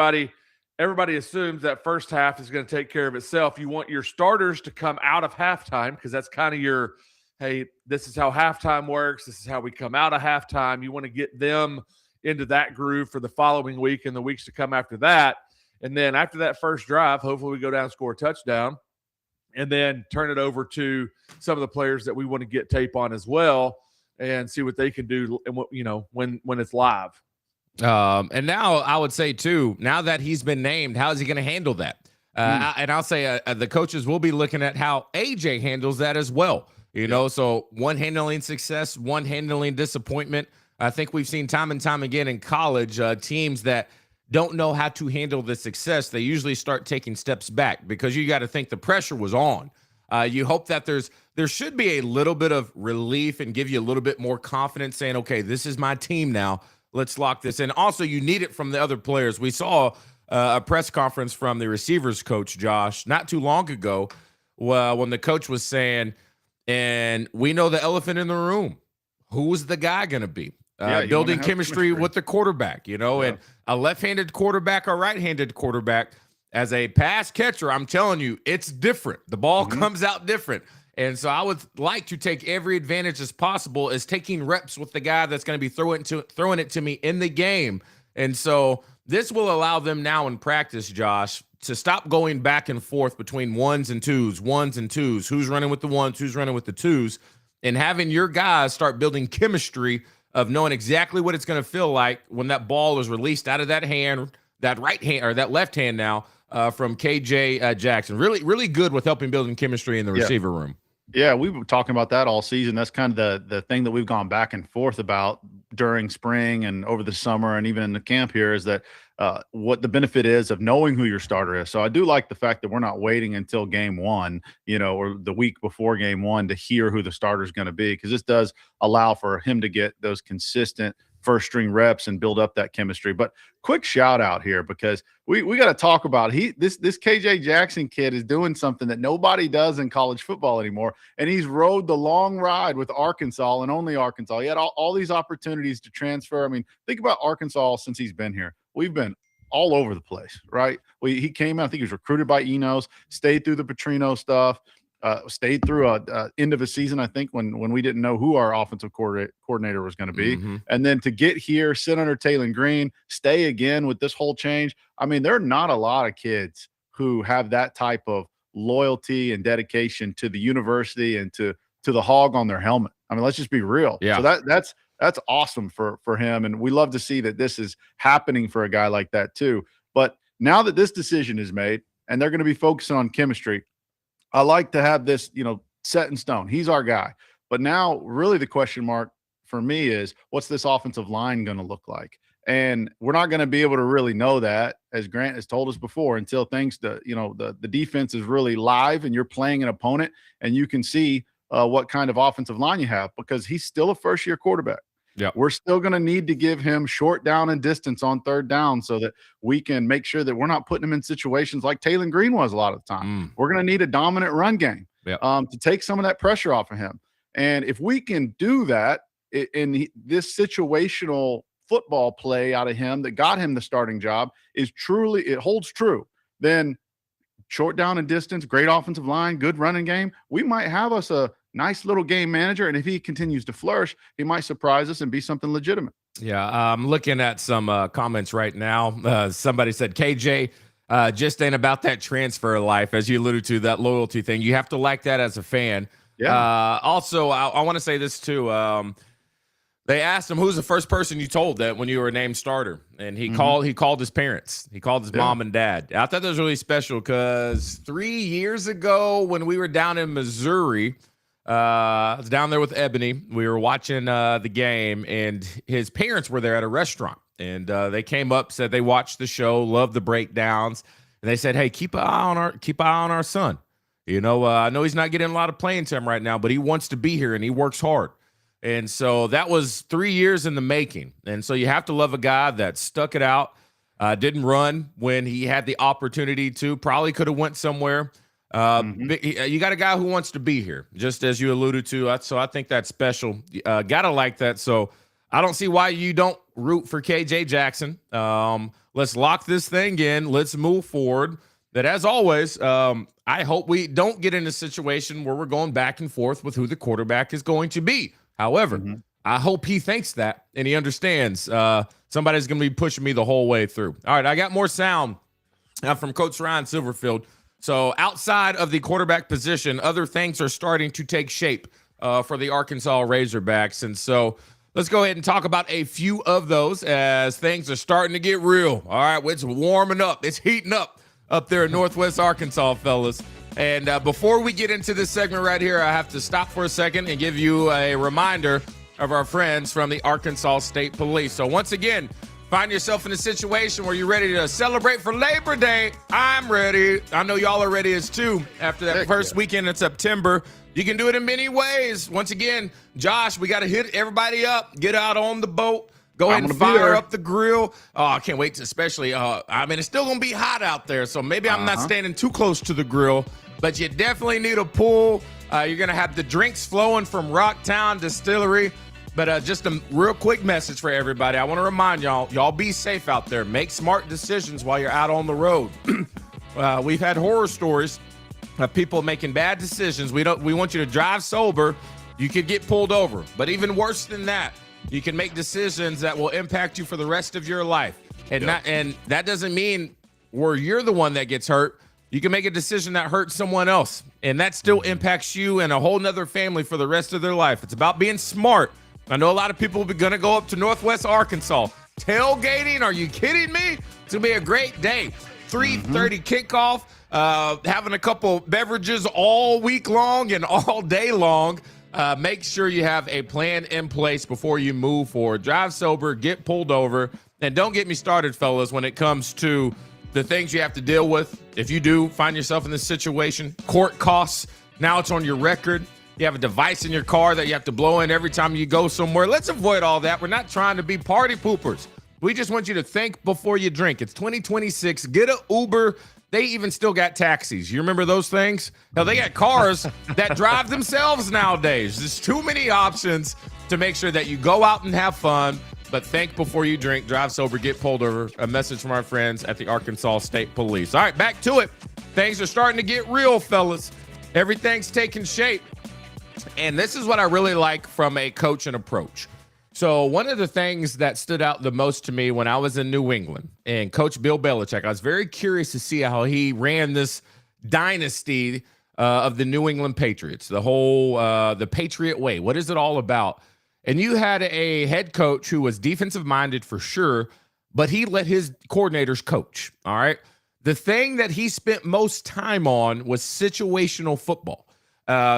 Everybody assumes that first half is going to take care of itself. You want your starters to come out of halftime, because that's kind of your, hey, this is how halftime works. This is how we come out of halftime. You want to get them into that groove for the following week and the weeks to come after that. And then after that first drive, hopefully we go down and score a touchdown, and then turn it over to some of the players that we want to get tape on as well and see what they can do, and when it's live. And now I would say too, now that he's been named, how is he going to handle that? And I'll say the coaches will be looking at how AJ handles that as well. So one handling success, one handling disappointment. I think we've seen time and time again in college, teams that don't know how to handle the success, they usually start taking steps back, because you got to think the pressure was on. You hope that there should be a little bit of relief and give you a little bit more confidence, saying, okay, this is my team now. Let's lock this in. Also, you need it from the other players. We saw a press conference from the receivers coach, Josh, not too long ago, when the coach was saying, and we know the elephant in the room, who's the guy going to be? Building chemistry with the quarterback, and a left-handed quarterback or right-handed quarterback. As a pass catcher, I'm telling you, it's different. The ball comes out different. And so I would like to take every advantage as possible as taking reps with the guy that's going to be throwing it to me in the game. And so this will allow them now in practice, Josh, to stop going back and forth between ones and twos, who's running with the ones, who's running with the twos, and having your guys start building chemistry of knowing exactly what it's going to feel like when that ball is released out of that hand, that right hand, or that left hand now, from KJ Jackson. Really, really good with helping building chemistry in the receiver room. Yeah, we were talking about that all season. That's kind of the thing that we've gone back and forth about during spring and over the summer and even in the camp here, is that what the benefit is of knowing who your starter is. So I do like the fact that we're not waiting until game one, or the week before game one to hear who the starter is going to be, because this does allow for him to get those consistent first string reps and build up that chemistry. But quick shout out here, because we got to talk about this KJ Jackson kid is doing something that nobody does in college football anymore. And he's rode the long ride with Arkansas and only Arkansas. He had all these opportunities to transfer. I mean, think about Arkansas since he's been here. We've been all over the place, right? He came out, I think he was recruited by Enos, stayed through the Petrino stuff, stayed through end of a season, I think, when we didn't know who our offensive coordinator was going to be. Mm-hmm. And then to get here, sit under Taylor Green, stay again with this whole change. I mean, there are not a lot of kids who have that type of loyalty and dedication to the university and to the hog on their helmet. I mean, let's just be real. Yeah. So that's awesome for him. And we love to see that this is happening for a guy like that too. But now that this decision is made and they're going to be focusing on chemistry, I like to have this, set in stone. He's our guy. But now really the question mark for me is, what's this offensive line going to look like? And we're not going to be able to really know that, as Grant has told us before, until the defense is really live and you're playing an opponent and you can see what kind of offensive line you have, because he's still a first-year quarterback. Yeah, we're still going to need to give him short down and distance on third down so that we can make sure that we're not putting him in situations like Taylon Green was a lot of the time. We're going to need a dominant run game to take some of that pressure off of him. And if we can do that in this situational football play out of him that got him the starting job it holds true, then short down and distance, great offensive line, good running game, we might have us a nice little game manager. And if he continues to flourish, he might surprise us and be something legitimate. Yeah, I'm looking at some comments right now. Somebody said, KJ, just ain't about that transfer life, as you alluded to, that loyalty thing. You have to like that as a fan. Yeah. Also, I want to say this too. They asked him, who's the first person you told that when you were named starter? And he called his parents. He called his mom and dad. I thought that was really special because 3 years ago when we were down in Missouri, I was down there with Ebony. We were watching the game, and his parents were there at a restaurant. And they came up, said they watched the show, loved the breakdowns. And they said, hey, keep an eye on our son. I know he's not getting a lot of playing time right now, but he wants to be here and he works hard. And so that was 3 years in the making. And so you have to love a guy that stuck it out, didn't run when he had the opportunity to, probably could have went somewhere. You got a guy who wants to be here, just as you alluded to. So I think that's special. Got to like that. So I don't see why you don't root for KJ Jackson. Let's lock this thing in. Let's move forward. That, as always, I hope we don't get in a situation where we're going back and forth with who the quarterback is going to be. However, I hope he thinks that and he understands somebody's going to be pushing me the whole way through. All right, I got more sound from Coach Ryan Silverfield. So outside of the quarterback position, other things are starting to take shape for the Arkansas Razorbacks. And so let's go ahead and talk about a few of those as things are starting to get real. All right, it's warming up. It's heating up there in Northwest Arkansas, fellas. And before we get into this segment right here, I have to stop for a second and give you a reminder of our friends from the Arkansas State Police. So once again, find yourself in a situation where you're ready to celebrate for Labor Day. I'm ready. I know y'all are ready as too. After that first weekend in September, you can do it in many ways. Once again, Josh, we got to hit everybody up, get out on the boat. Go ahead and fire up the grill. Oh, I can't wait to, especially, it's still going to be hot out there, so maybe I'm not standing too close to the grill, but you definitely need a pool. You're going to have the drinks flowing from Rocktown Distillery. But just a real quick message for everybody. I want to remind y'all be safe out there. Make smart decisions while you're out on the road. We've had horror stories of people making bad decisions. We want you to drive sober. You could get pulled over. But even worse than that, you can make decisions that will impact you for the rest of your life. And that doesn't mean where you're the one that gets hurt. You can make a decision that hurts someone else, and that still impacts you and a whole nother family for the rest of their life. It's about being smart. I know a lot of people are going to go up to Northwest Arkansas. Tailgating? Are you kidding me? It's going to be a great day. 3:30 kickoff, having a couple beverages all week long and all day long. Make sure you have a plan in place before you move forward. Drive sober, get pulled over, and don't get me started, fellas, when it comes to the things you have to deal with. If you do find yourself in this situation, court costs, now it's on your record. You have a device in your car that you have to blow in every time you go somewhere. Let's avoid all that. We're not trying to be party poopers. We just want you to think before you drink. It's 2026. Get an Uber. They even still got taxis. You remember those things? Hell, they got cars that drive themselves nowadays. There's too many options to make sure that you go out and have fun, but think before you drink, drive sober, get pulled over. A message from our friends at the Arkansas State Police. All right, back to it. Things are starting to get real, fellas. Everything's taking shape. And this is what I really like from a coaching approach. So one of the things that stood out the most to me when I was in New England and Coach Bill Belichick, I was very curious to see how he ran this dynasty of the New England Patriots, the whole the Patriot way. What is it all about? And you had a head coach who was defensive minded for sure, but he let his coordinators coach. All right. The thing that he spent most time on was situational football.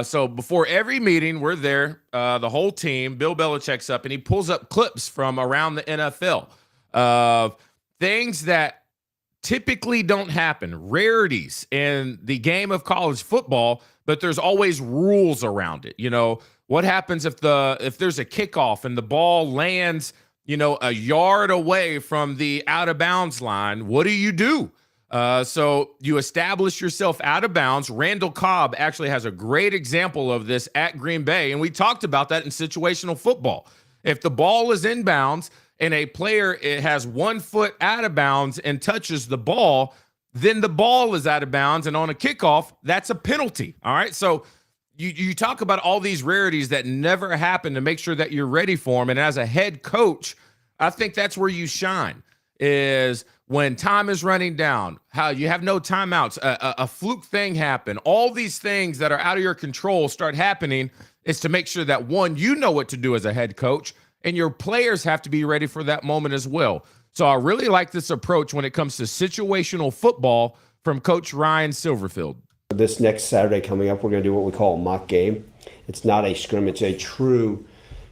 So before every meeting, we're there, the whole team, Bill Belichick's up, and he pulls up clips from around the NFL of things that typically don't happen, rarities in the game of college football, but there's always rules around it. You know, what happens if there's a kickoff and the ball lands, a yard away from the out of bounds line? What do? So you establish yourself out of bounds. Randall Cobb actually has a great example of this at Green Bay, and we talked about that in situational football. If the ball is in bounds and a player has 1 foot out of bounds and touches the ball, then the ball is out of bounds, and on a kickoff, that's a penalty. All right, so you talk about all these rarities that never happen to make sure that you're ready for them, and as a head coach, I think that's where you shine, is when time is running down, how you have no timeouts, a fluke thing happen, all these things that are out of your control start happening, is to make sure that, one, you know what to do as a head coach, and your players have to be ready for that moment as well. So I really like this approach when it comes to situational football from Coach Ryan Silverfield. This next Saturday coming up, we're going to do what we call a mock game. It's not a scrimmage, it's a true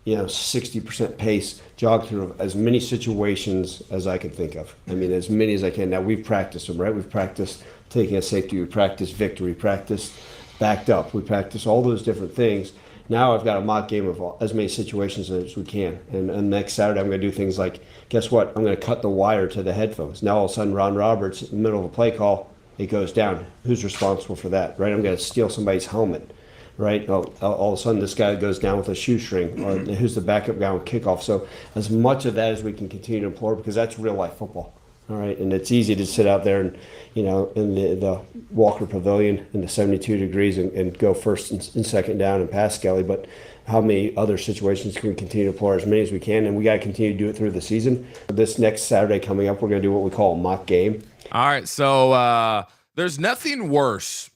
60% pace, jog through as many situations as I can think of. I mean, as many as I can. Now, we've practiced them, right? We've practiced taking a safety, we practiced victory, we practiced backed up, we practiced all those different things. Now I've got a mock game of as many situations as we can. And next Saturday, I'm going to do things like, guess what? I'm going to cut the wire to the headphones. Now, all of a sudden, Ron Roberts, in the middle of a play call, it goes down. Who's responsible for that, right? I'm going to steal somebody's helmet. Right, all of a sudden this guy goes down with a shoestring, or who's the backup guy on kickoff. So as much of that as we can continue to implore, because that's real life football. All right, and it's easy to sit out there and in the Walker Pavilion in the 72 degrees and go first and second down and pass Skelly. But how many other situations can we continue to implore? As many as we can, and we got to continue to do it through the season. This next Saturday coming up, we're going to do what we call a mock game. All right, so there's nothing worse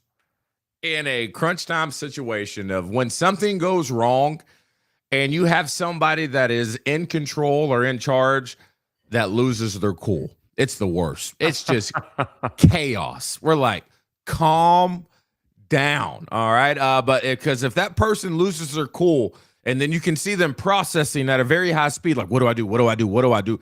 in a crunch time situation of when something goes wrong and you have somebody that is in control or in charge that loses their cool. It's the worst. It's just chaos. We're like, calm down. All right. But because if that person loses their cool and then you can see them processing at a very high speed, like, what do I do? What do I do? What do I do?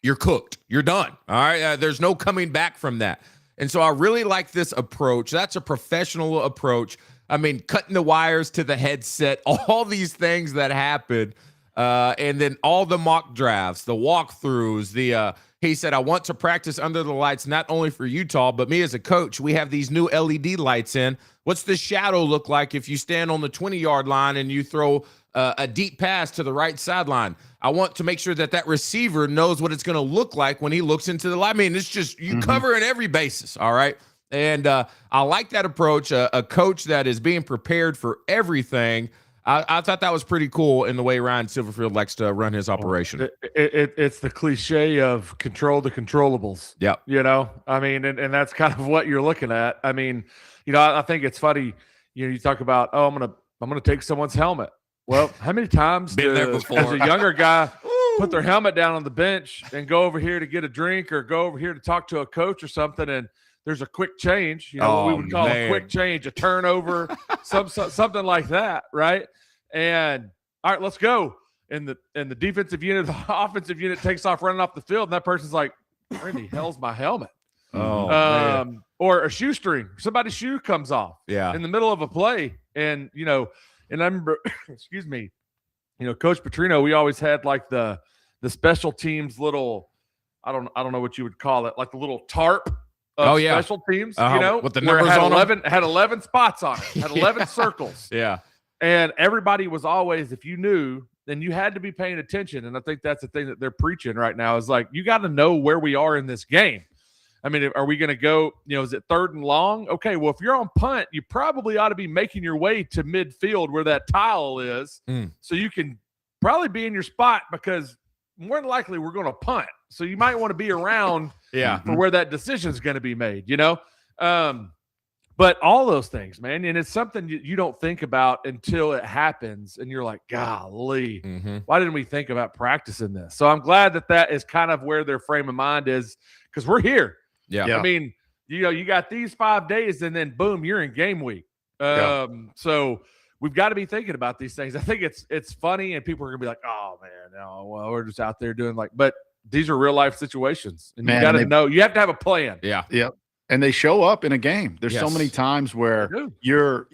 You're cooked. You're done. All right. There's no coming back from that. And so I really like this approach. That's a professional approach. I mean, cutting the wires to the headset, all these things that happen. And then all the mock drafts, the walkthroughs, he said, I want to practice under the lights, not only for Utah, but me as a coach. We have these new LED lights in. What's the shadow look like if you stand on the 20-yard line and you throw a deep pass to the right sideline? I want to make sure that receiver knows what it's going to look like when he looks into the light. I mean, it's just you covering every basis, all right? And I like that approach, a coach that is being prepared for everything. I thought that was pretty cool in the way Ryan Silverfield likes to run his operation. It's the cliche of control the controllables. Yeah. I mean, and that's kind of what you're looking at. I mean, I think it's funny, you talk about, I'm going to take someone's helmet. Well, how many times does a younger guy put their helmet down on the bench and go over here to get a drink or go over here to talk to a coach or something, and there's a quick change, what we would call a quick change, a turnover, something like that, right? And all right, let's go. And the defensive unit, the offensive unit takes off running off the field, and that person's like, where in the hell's my helmet? Or a shoestring, somebody's shoe comes off in the middle of a play, and And I remember, excuse me, Coach Petrino, we always had like the special teams little, I don't know what you would call it, like the little tarp of special teams, with the where it numbers had on 11 had 11 spots on it, had 11 circles. Yeah. And everybody was always, if you knew, then you had to be paying attention. And I think that's the thing that they're preaching right now is like, you got to know where we are in this game. I mean, are we going to go, is it 3rd and long? Okay, well, if you're on punt, you probably ought to be making your way to midfield where that tile is so you can probably be in your spot because more than likely we're going to punt. So you might want to be around for where that decision is going to be made, But all those things, man, and it's something you don't think about until it happens, and you're like, golly, why didn't we think about practicing this? So I'm glad that is kind of where their frame of mind is because we're here. Yeah. I mean, you got these 5 days, and then, boom, you're in game week. So we've got to be thinking about these things. I think it's funny, and people are going to be like, oh, man, no, well, we're just out there doing but these are real-life situations, and you got to know. You have to have a plan. Yeah. Yep. And they show up in a game. There's so many times where you're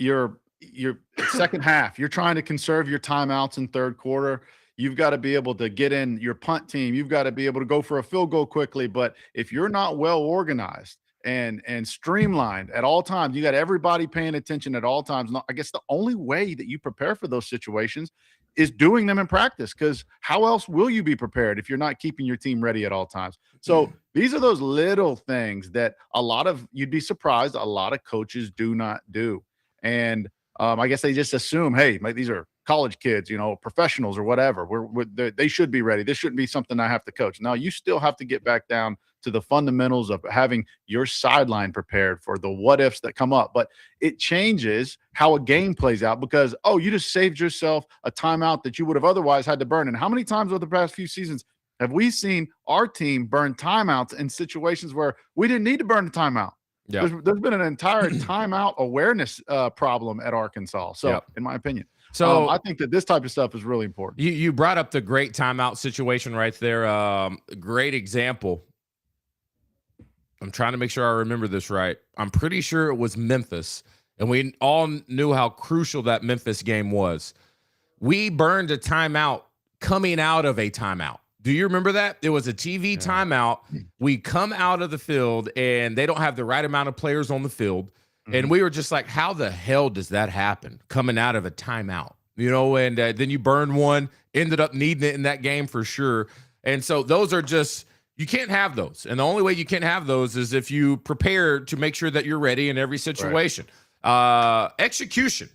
second half, you're trying to conserve your timeouts in third quarter. You've got to be able to get in your punt team. You've got to be able to go for a field goal quickly. But if you're not well organized and streamlined at all times, you got everybody paying attention at all times. I guess the only way that you prepare for those situations is doing them in practice, because how else will you be prepared if you're not keeping your team ready at all times? So these are those little things that you'd be surprised, a lot of coaches do not do. And I guess they just assume, hey, these are college kids, professionals or whatever. They should be ready. This shouldn't be something I have to coach. No, you still have to get back down to the fundamentals of having your sideline prepared for the what ifs that come up. But it changes how a game plays out because, you just saved yourself a timeout that you would have otherwise had to burn. And how many times over the past few seasons have we seen our team burn timeouts in situations where we didn't need to burn the timeout? Yeah. There's been an entire timeout awareness problem at Arkansas. So, in my opinion. So I think that this type of stuff is really important. You brought up the great timeout situation right there. Great example. I'm trying to make sure I remember this right. I'm pretty sure it was Memphis, and we all knew how crucial that Memphis game was. We burned a timeout coming out of a timeout. Do you remember that? It was a TV timeout. We come out of the field, and they don't have the right amount of players on the field. And we were just like, how the hell does that happen coming out of a timeout? And then you burned one, ended up needing it in that game for sure. And so those are just – you can't have those. And the only way you can't have those is if you prepare to make sure that you're ready in every situation. Right. Execution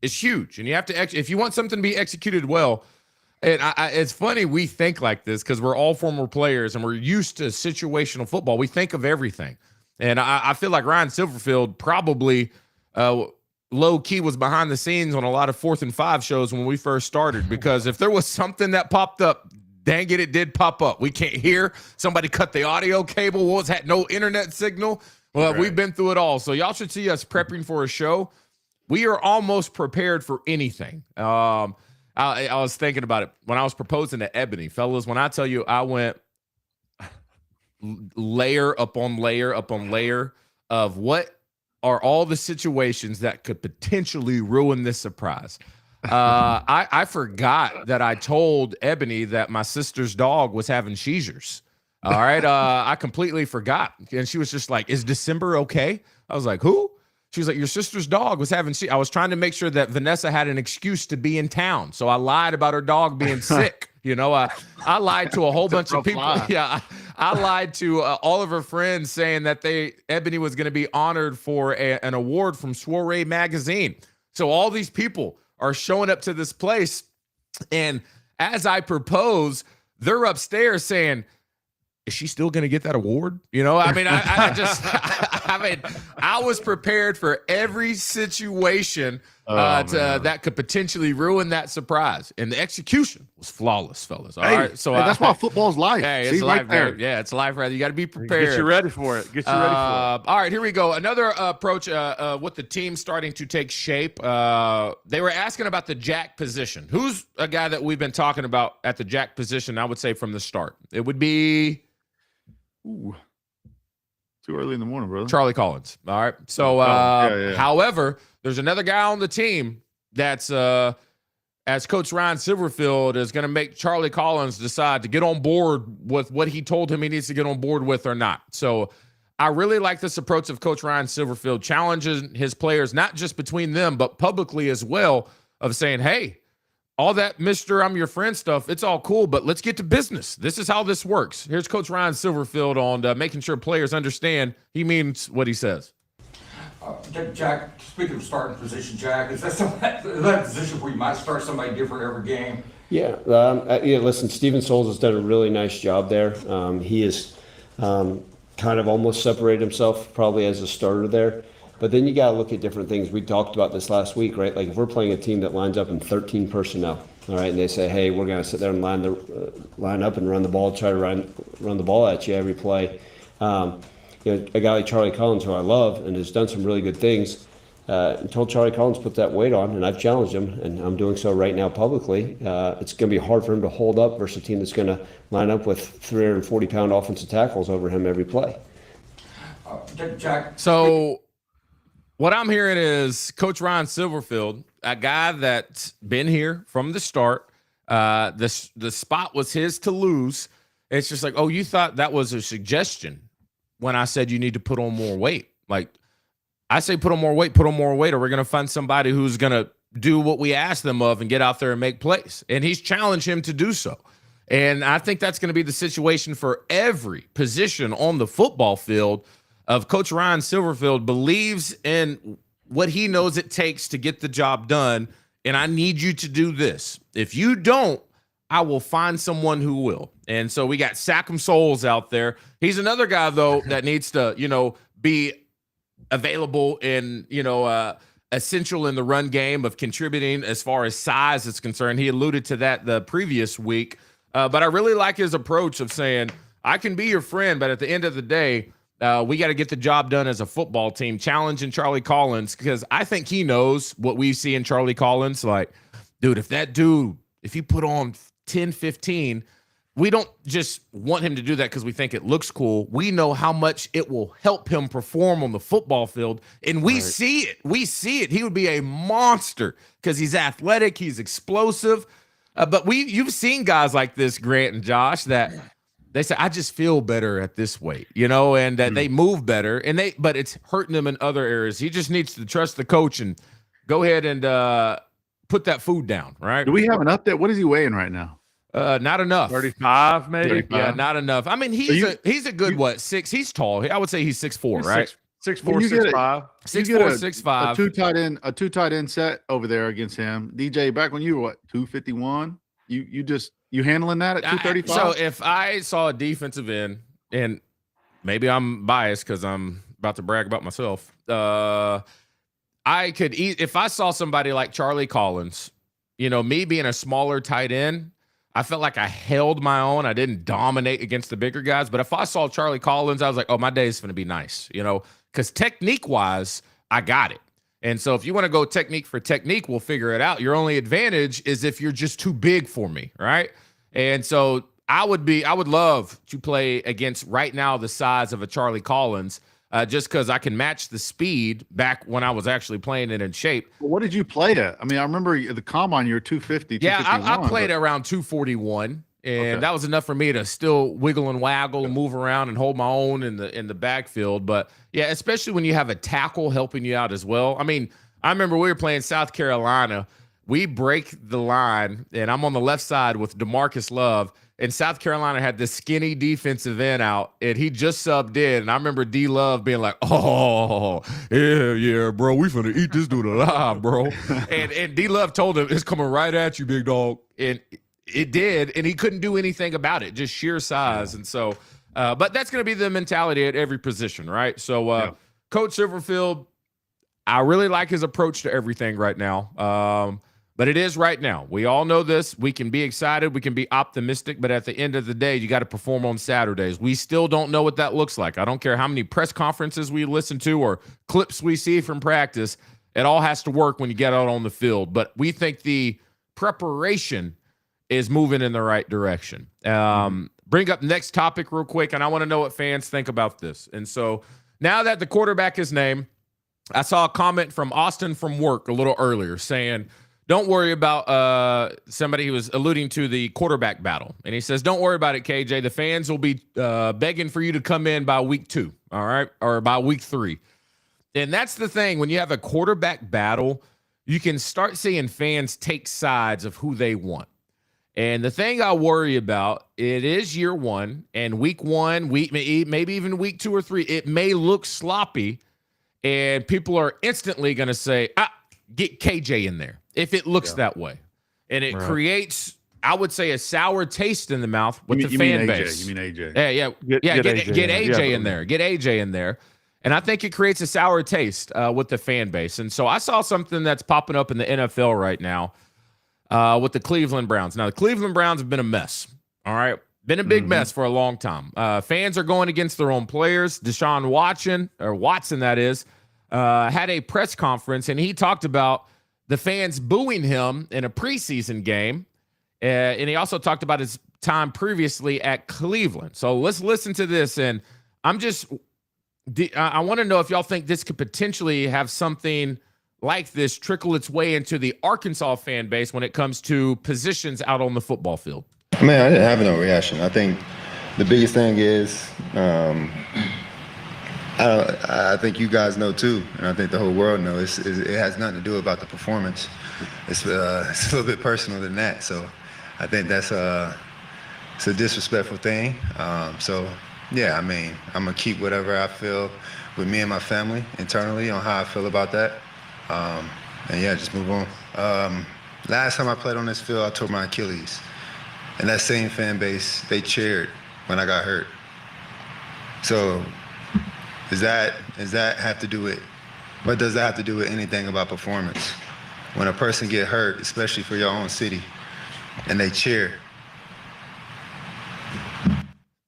is huge. And you have to – if you want something to be executed well – and it's funny we think like this because we're all former players and we're used to situational football. We think of everything. And I feel like Ryan Silverfield probably low-key was behind the scenes on a lot of 4th and 5 shows when we first started, because if there was something that popped up, dang it did pop up. We can't hear. Somebody cut the audio cable. What was that? No internet signal. Well, We've been through it all. So y'all should see us prepping for a show. We are almost prepared for anything. I was thinking about it when I was proposing to Ebony. Fellas, when I tell you I went layer upon layer upon layer of what are all the situations that could potentially ruin this surprise. I forgot that I told Ebony that my sister's dog was having seizures. All right. I completely forgot. And she was just like, is December okay? I was like, who? She was like, your sister's dog was having I was trying to make sure that Vanessa had an excuse to be in town. So I lied about her dog being sick. I lied to a whole bunch of people. Yeah. I lied to all of her friends saying that Ebony was going to be honored for an award from Soiree magazine. So all these people are showing up to this place. And as I propose, they're upstairs saying, is she still going to get that award? I was prepared for every situation that could potentially ruin that surprise. And the execution was flawless, fellas. All right. So that's why football's life. Hey, it's life there. Yeah, it's life right. You got to be prepared. Get you ready for it. All right, here we go. Another approach with the team starting to take shape. They were asking about the jack position. Who's a guy that we've been talking about at the jack position, I would say, from the start? It would be... Ooh, too early in the morning, brother. Charlie Collins. All right. So, however, there's another guy on the team that's as Coach Ryan Silverfield is going to make Charlie Collins decide to get on board with what he told him he needs to get on board with or not. So I really like this approach of Coach Ryan Silverfield, challenging his players, not just between them, but publicly as well, of saying, hey, all that Mr. I'm your friend stuff, it's all cool, but let's get to business. This is how this works. Here's Coach Ryan Silverfield on making sure players understand he means what he says. Jack, speaking of starting position, Jack, is that a position where you might start somebody different every game? Yeah, listen, Steven Souls has done a really nice job there. He has kind of almost separated himself probably as a starter there. But then you got to look at different things. We talked about this last week, right? Like if we're playing a team that lines up in 13 personnel, all right, and they say, hey, we're going to sit there and line up and run the ball, try to run the ball at you every play. A guy like Charlie Collins, who I love and has done some really good things, until Charlie Collins put that weight on, and I've challenged him, and I'm doing so right now publicly, it's going to be hard for him to hold up versus a team that's going to line up with 340-pound offensive tackles over him every play. Jack. So what I'm hearing is Coach Ryan Silverfield, a guy that's been here from the start. The spot was his to lose. It's just like, oh, you thought that was a suggestion when I said you need to put on more weight. Like, I say put on more weight, or we're going to find somebody who's going to do what we ask them of and get out there and make plays. And he's challenged him to do so. And I think that's going to be the situation for every position on the football field. Of Coach Ryan Silverfield believes in what he knows it takes to get the job done, and I need you to do this. If you don't, I will find someone who will. And so we got Sack'em Souls out there. He's another guy, though, that needs to, be available and, essential in the run game of contributing as far as size is concerned. He alluded to that the previous week. But I really like his approach of saying, I can be your friend, but at the end of the day, we got to get the job done as a football team, challenging Charlie Collins, because I think he knows what we see in Charlie Collins. Like, dude, if he put on 10, 15, we don't just want him to do that because we think it looks cool. We know how much it will help him perform on the football field, and we see it. We see it. He would be a monster because he's athletic, he's explosive. But you've seen guys like this, Grant and Josh, that they say, I just feel better at this weight, and that they move better, but it's hurting them in other areas. He just needs to trust the coach and go ahead and put that food down, right? Do we have an update? What is he weighing right now? Not enough. 35, maybe. 35. Yeah, not enough. I mean, he's a good what? 6. He's tall. I would say he's 6'4", right? 6'4", 6'5". 6'4", 6'5". A two tight end set over there against him. DJ, back when you were what, 251? You handling that at 235? So if I saw a defensive end, and maybe I'm biased because I'm about to brag about myself, I could if I saw somebody like Charlie Collins, me being a smaller tight end, I felt like I held my own. I didn't dominate against the bigger guys. But if I saw Charlie Collins, I was like, oh, my day is going to be nice, because technique-wise, I got it. And so if you want to go technique for technique, we'll figure it out. Your only advantage is if you're just too big for me, right? And so I would love to play against right now the size of a Charlie Collins, just because I can match the speed back when I was actually playing it in shape. What did you play at? I mean, I remember the combine, you were 250, Yeah, I played around 241, and that was enough for me to still wiggle and waggle and move around and hold my own in the backfield. But, yeah, especially when you have a tackle helping you out as well. I mean, I remember we were playing South Carolina. We break the line, and I'm on the left side with DeMarcus Love, and South Carolina had this skinny defensive end out, and he just subbed in. And I remember D Love being like, "Oh, yeah, bro, we finna eat this dude alive, bro." and D Love told him, "It's coming right at you, big dog." And it did, and he couldn't do anything about it, just sheer size. And so, but that's gonna be the mentality at every position, right? So, Coach Silverfield, I really like his approach to everything right now. But it is right now. We all know this. We can be excited. We can be optimistic. But at the end of the day, you got to perform on Saturdays. We still don't know what that looks like. I don't care how many press conferences we listen to or clips we see from practice. It all has to work when you get out on the field. But we think the preparation is moving in the right direction. Bring up next topic real quick, and I want to know what fans think about this. And so now that the quarterback is named, I saw a comment from Austin from work a little earlier saying, don't worry about somebody who was alluding to the quarterback battle. And he says, don't worry about it, KJ. The fans will be begging for you to come in by week 2, all right, or by week 3. And that's the thing. When you have a quarterback battle, you can start seeing fans take sides of who they want. And the thing I worry about, it is year 1, and week 1, maybe even week 2 or 3, it may look sloppy, and people are instantly going to say, get KJ in there if it looks that way. And it creates, I would say, a sour taste in the mouth with the fan base. You mean AJ? Get AJ in there. Get AJ in there. And I think it creates a sour taste with the fan base. And so I saw something that's popping up in the NFL right now with the Cleveland Browns. Now, the Cleveland Browns have been a mess, all right? Been a big mess for a long time. Fans are going against their own players. Deshaun Watson, that is, had a press conference, and he talked about the fans booing him in a preseason game. And he also talked about his time previously at Cleveland. So let's listen to this. And I want to know if y'all think this could potentially have something like this trickle its way into the Arkansas fan base when it comes to positions out on the football field. Man, I didn't have no reaction. I think the biggest thing is, I think you guys know too, and I think the whole world knows, it has nothing to do about the performance. It's a little bit personal than that. So I think it's a disrespectful thing. Yeah, I mean, I'm going to keep whatever I feel with me and my family internally on how I feel about that. And yeah, just move on. Last time I played on this field, I tore my Achilles. And that same fan base, they cheered when I got hurt. So does that have to do with, what does that have to do with anything about performance? When a person get hurt, especially for your own city, and they cheer.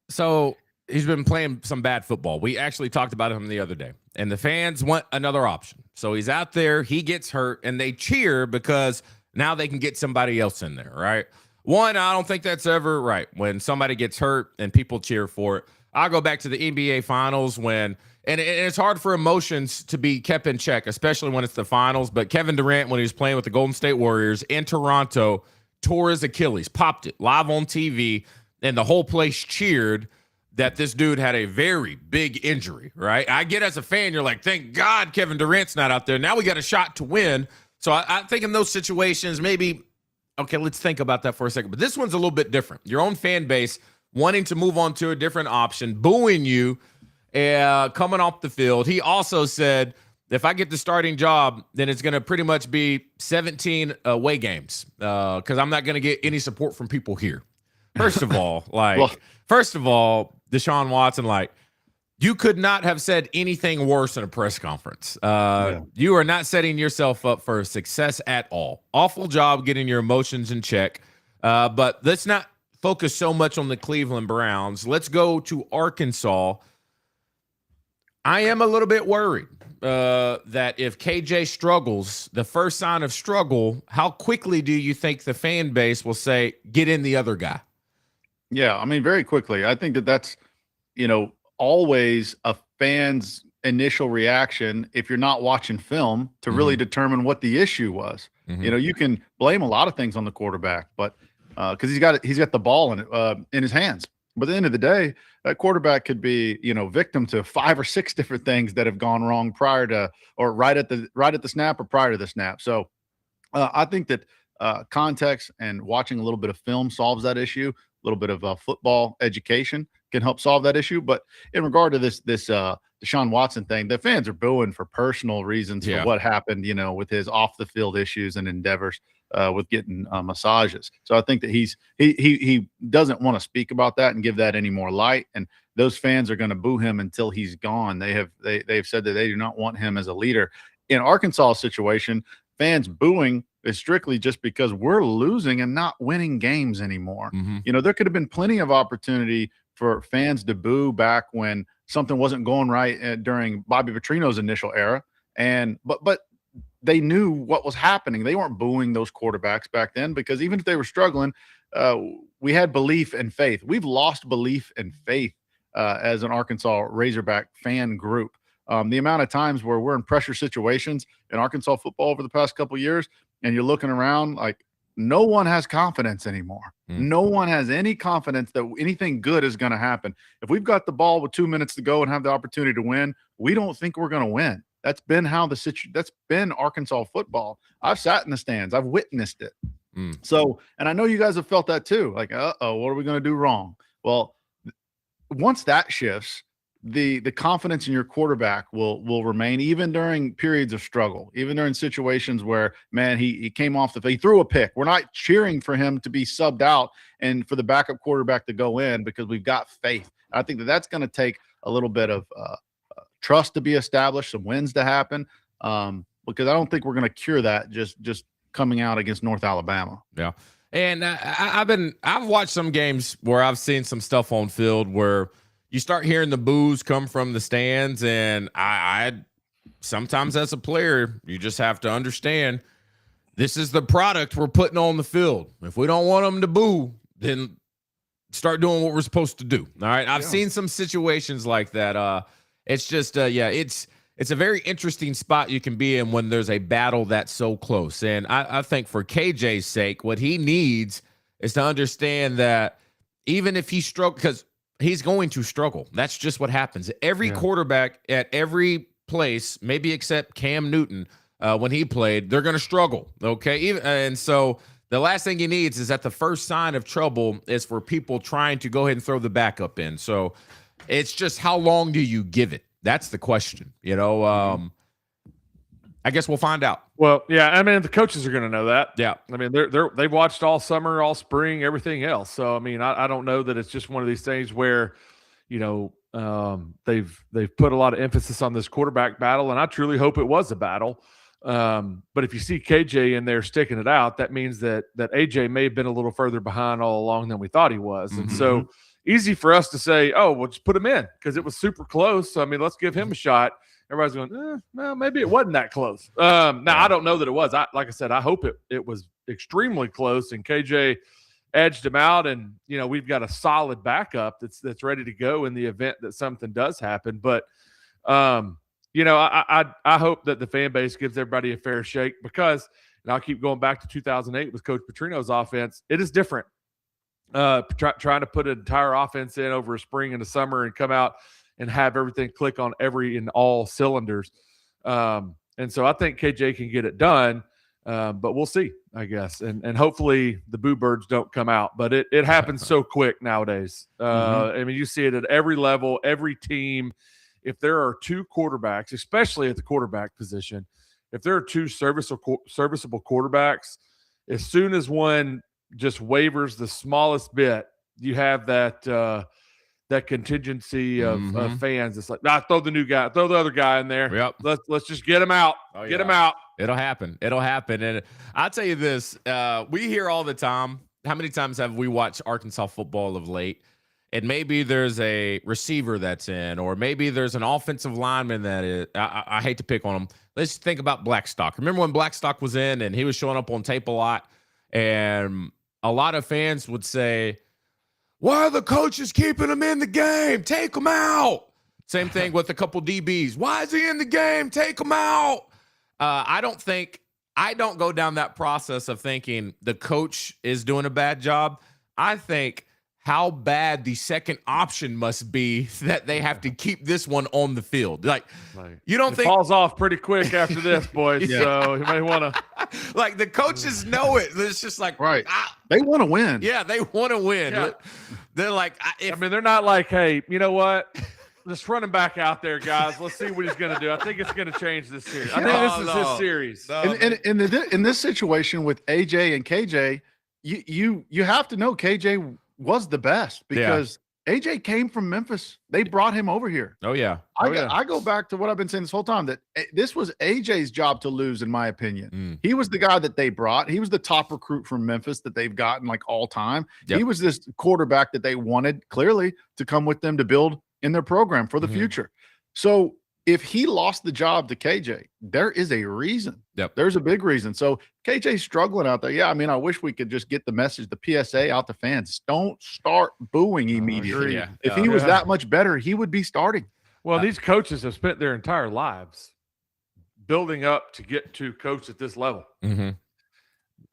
So he's been playing some bad football. We actually talked about him the other day, and the fans want another option. So he's out there, he gets hurt, and they cheer because now they can get somebody else in there, right? One, I don't think that's ever right. When somebody gets hurt and people cheer for it. I'll go back to the NBA Finals and it's hard for emotions to be kept in check, especially when it's the finals. But Kevin Durant, when he was playing with the Golden State Warriors in Toronto, tore his Achilles, popped it live on TV, and the whole place cheered that this dude had a very big injury, right? I get as a fan, you're like, thank God Kevin Durant's not out there. Now we got a shot to win. So I think in those situations, maybe, okay, let's think about that for a second. But this one's a little bit different. Your own fan base wanting to move on to a different option, booing you, coming off the field. He also said, if I get the starting job, then it's going to pretty much be 17 away games because I'm not going to get any support from people here. First of all, Deshaun Watson, you could not have said anything worse in a press conference. You are not setting yourself up for success at all. Awful job getting your emotions in check. But let's not focus so much on the Cleveland Browns. Let's go to Arkansas. I am a little bit worried that if KJ struggles, the first sign of struggle, how quickly do you think the fan base will say, get in the other guy? Yeah, I mean, very quickly. I think that's, always a fan's initial reaction if you're not watching film to really determine what the issue was. You can blame a lot of things on the quarterback, but because he's got the ball in his hands. But at the end of the day, that quarterback could be, victim to 5 or 6 different things that have gone wrong prior to, or right at the snap or prior to the snap. So I think that context and watching a little bit of film solves that issue. A little bit of football education can help solve that issue. But in regard to this Deshaun Watson thing, the fans are booing for personal reasons for what happened, with his off the field issues and endeavors with getting massages. So I think that he doesn't want to speak about that and give that any more light. And those fans are going to boo him until he's gone. They've said that they do not want him as a leader. In Arkansas situation, fans booing is strictly just because we're losing and not winning games anymore. There could have been plenty of opportunity for fans to boo back when something wasn't going right during Bobby Petrino's initial era. But they knew what was happening. They weren't booing those quarterbacks back then because even if they were struggling, we had belief and faith. We've lost belief and faith as an Arkansas Razorback fan group. The amount of times where we're in pressure situations in Arkansas football over the past couple of years, and you're looking around like no one has confidence anymore. No one has any confidence that anything good is going to happen. If we've got the ball with 2 minutes to go and have the opportunity to win, we don't think we're going to win. That's been that's been Arkansas football. I've sat in the stands. I've witnessed it. So, and I know you guys have felt that too. Like, what are we going to do wrong? Well, once that shifts, the confidence in your quarterback will remain even during periods of struggle, even during situations where, man, he came off he threw a pick. We're not cheering for him to be subbed out and for the backup quarterback to go in because we've got faith. I think that's going to take a little bit of trust to be established, some wins to happen, because I don't think we're going to cure that just coming out against North Alabama. Yeah. And I've watched some games where I've seen some stuff on field where you start hearing the boos come from the stands, and I sometimes as a player, you just have to understand this is the product we're putting on the field. If we don't want them to boo, then start doing what we're supposed to do. All right. I've seen some situations like that. It's just, it's a very interesting spot you can be in when there's a battle that's so close. And I think for KJ's sake, what he needs is to understand that even if he struggles, because he's going to struggle. That's just what happens. Every quarterback at every place, maybe except Cam Newton, when he played, they're going to struggle. Okay. And so the last thing he needs is that the first sign of trouble is for people trying to go ahead and throw the backup in. So it's just how long do you give it? That's the question, I guess we'll find out. Well, yeah, I mean, the coaches are going to know that. Yeah. I mean, they've watched all summer, all spring, everything else. So, I mean, I don't know that it's just one of these things where, they've put a lot of emphasis on this quarterback battle, and I truly hope it was a battle. But if you see KJ in there sticking it out, that means that AJ may have been a little further behind all along than we thought he was. And so easy for us to say, oh, we'll just put him in because it was super close. So, I mean, let's give him a shot. Everybody's going, well, maybe it wasn't that close. Now, I don't know that it was. Like I said, I hope it was extremely close, and KJ edged him out, and, we've got a solid backup that's ready to go in the event that something does happen. But, I hope that the fan base gives everybody a fair shake because, and I'll keep going back to 2008 with Coach Petrino's offense, it is different. Trying to put an entire offense in over a spring and a summer and come out and have everything click on all cylinders. And so I think KJ can get it done, but we'll see, I guess. And hopefully the boo birds don't come out, but it happens so quick nowadays. I mean, you see it at every level, every team. If there are two quarterbacks, especially at the quarterback position, if there are two serviceable quarterbacks, as soon as one just wavers the smallest bit, you have that contingency of fans. It's like, throw the new guy, throw the other guy in there. Yep. Let's just get him out. Get him out. It'll happen. And I'll tell you this, we hear all the time, how many times have we watched Arkansas football of late? And maybe there's a receiver that's in, or maybe there's an offensive lineman that is, I hate to pick on him. Let's think about Blackstock. Remember when Blackstock was in and he was showing up on tape a lot? And a lot of fans would say, why are the coaches keeping him in the game? Take him out. Same thing with a couple DBs. Why is he in the game? Take him out. I don't go down that process of thinking the coach is doing a bad job. I think how bad the second option must be that they have to keep this one on the field. Like you don't think falls off pretty quick after this, boys. So you may want to. Like the coaches know it. It's just like they want to win. Yeah, they want to win. Yeah. They're like, they're not like, hey, you know what? Just run him back out there, guys. Let's see what he's going to do. I think it's going to change this series. I think this is his series. In this situation with AJ and KJ, you have to know KJ was the best because AJ came from Memphis. They brought him over here. Oh, yeah. I go back to what I've been saying this whole time, that this was AJ's job to lose, in my opinion. He was the guy that they brought. He was the top recruit from Memphis that they've gotten like all time. Yep. He was this quarterback that they wanted clearly to come with them to build in their program for the future. So if he lost the job to KJ, there is a reason. Yep. There's a big reason. So KJ's struggling out there. Yeah, I mean, I wish we could just get the message, the PSA out to fans. Don't start booing immediately. If he was that much better, he would be starting. Well, these coaches have spent their entire lives building up to get to coach at this level. Mm-hmm.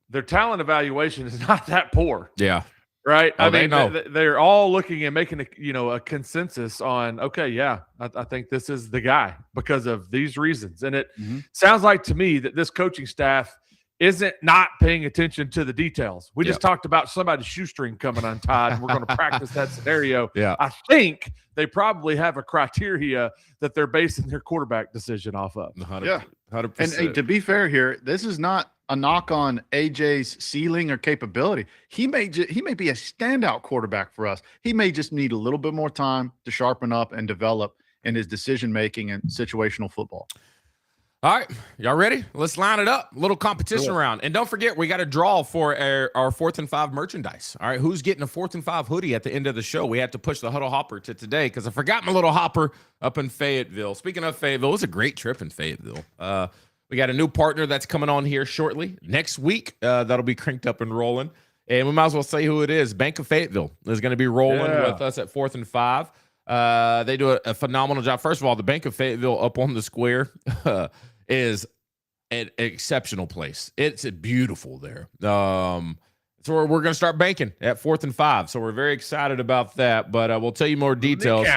Their talent evaluation is not that poor. Yeah. Right. Oh, I mean, they know. they're all looking and making a consensus on, okay, yeah, I think this is the guy because of these reasons. And it sounds like to me that this coaching staff isn't not paying attention to the details. We just talked about somebody's shoestring coming untied, and we're going to practice that scenario. Yeah. I think they probably have a criteria that they're basing their quarterback decision off of. 100%. And hey, to be fair here, this is not a knock on AJ's ceiling or capability. He may be a standout quarterback for us. He may just need a little bit more time to sharpen up and develop in his decision making and situational football. All right, y'all ready? Let's line it up. A little competition round. And don't forget, we got a draw for our 4th and 5 merchandise. All right, who's getting a 4th and 5 hoodie at the end of the show? We had to push the Huddle Hopper to today because I forgot my little hopper up in Fayetteville. Speaking of Fayetteville, it was a great trip in Fayetteville. We got a new partner that's coming on here shortly. Next week, that'll be cranked up and rolling. And we might as well say who it is. Bank of Fayetteville is going to be rolling with us at 4th and 5. They do a phenomenal job. First of all, the Bank of Fayetteville up on the square is an exceptional place. It's beautiful there. So we're going to start banking at 4th and 5. So we're very excited about that, but we'll tell you more details.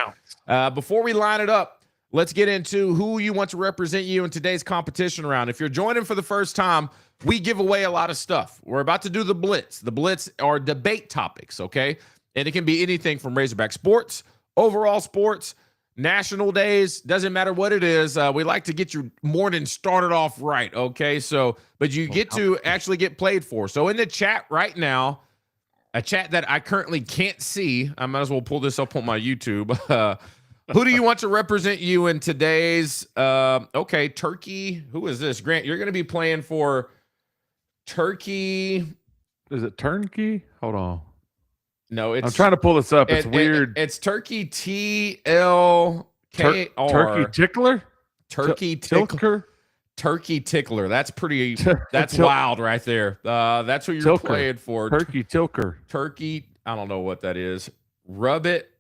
Before we line it up, let's get into who you want to represent you in today's competition round. If you're joining for the first time, we give away a lot of stuff. We're about to do the Blitz. The Blitz are debate topics, okay? And it can be anything from Razorback sports, overall sports, national days, doesn't matter what it is. We like to get your morning started off right, okay? So, but you get to actually get played for. So in the chat right now, a chat that I currently can't see, I might as well pull this up on my YouTube. Who do you want to represent you in today's, okay, Turkey. Who is this? Grant, you're going to be playing for Turkey. Is it Turnkey? Hold on. No, it's. I'm trying to pull this up. It's weird. It's Turkey TLKR. Turkey Tickler? Turkey Tickler. Turkey Tickler. That's pretty. That's wild right there. That's who you're playing for. Turkey Tilker. Turkey. I don't know what that is. Rub it.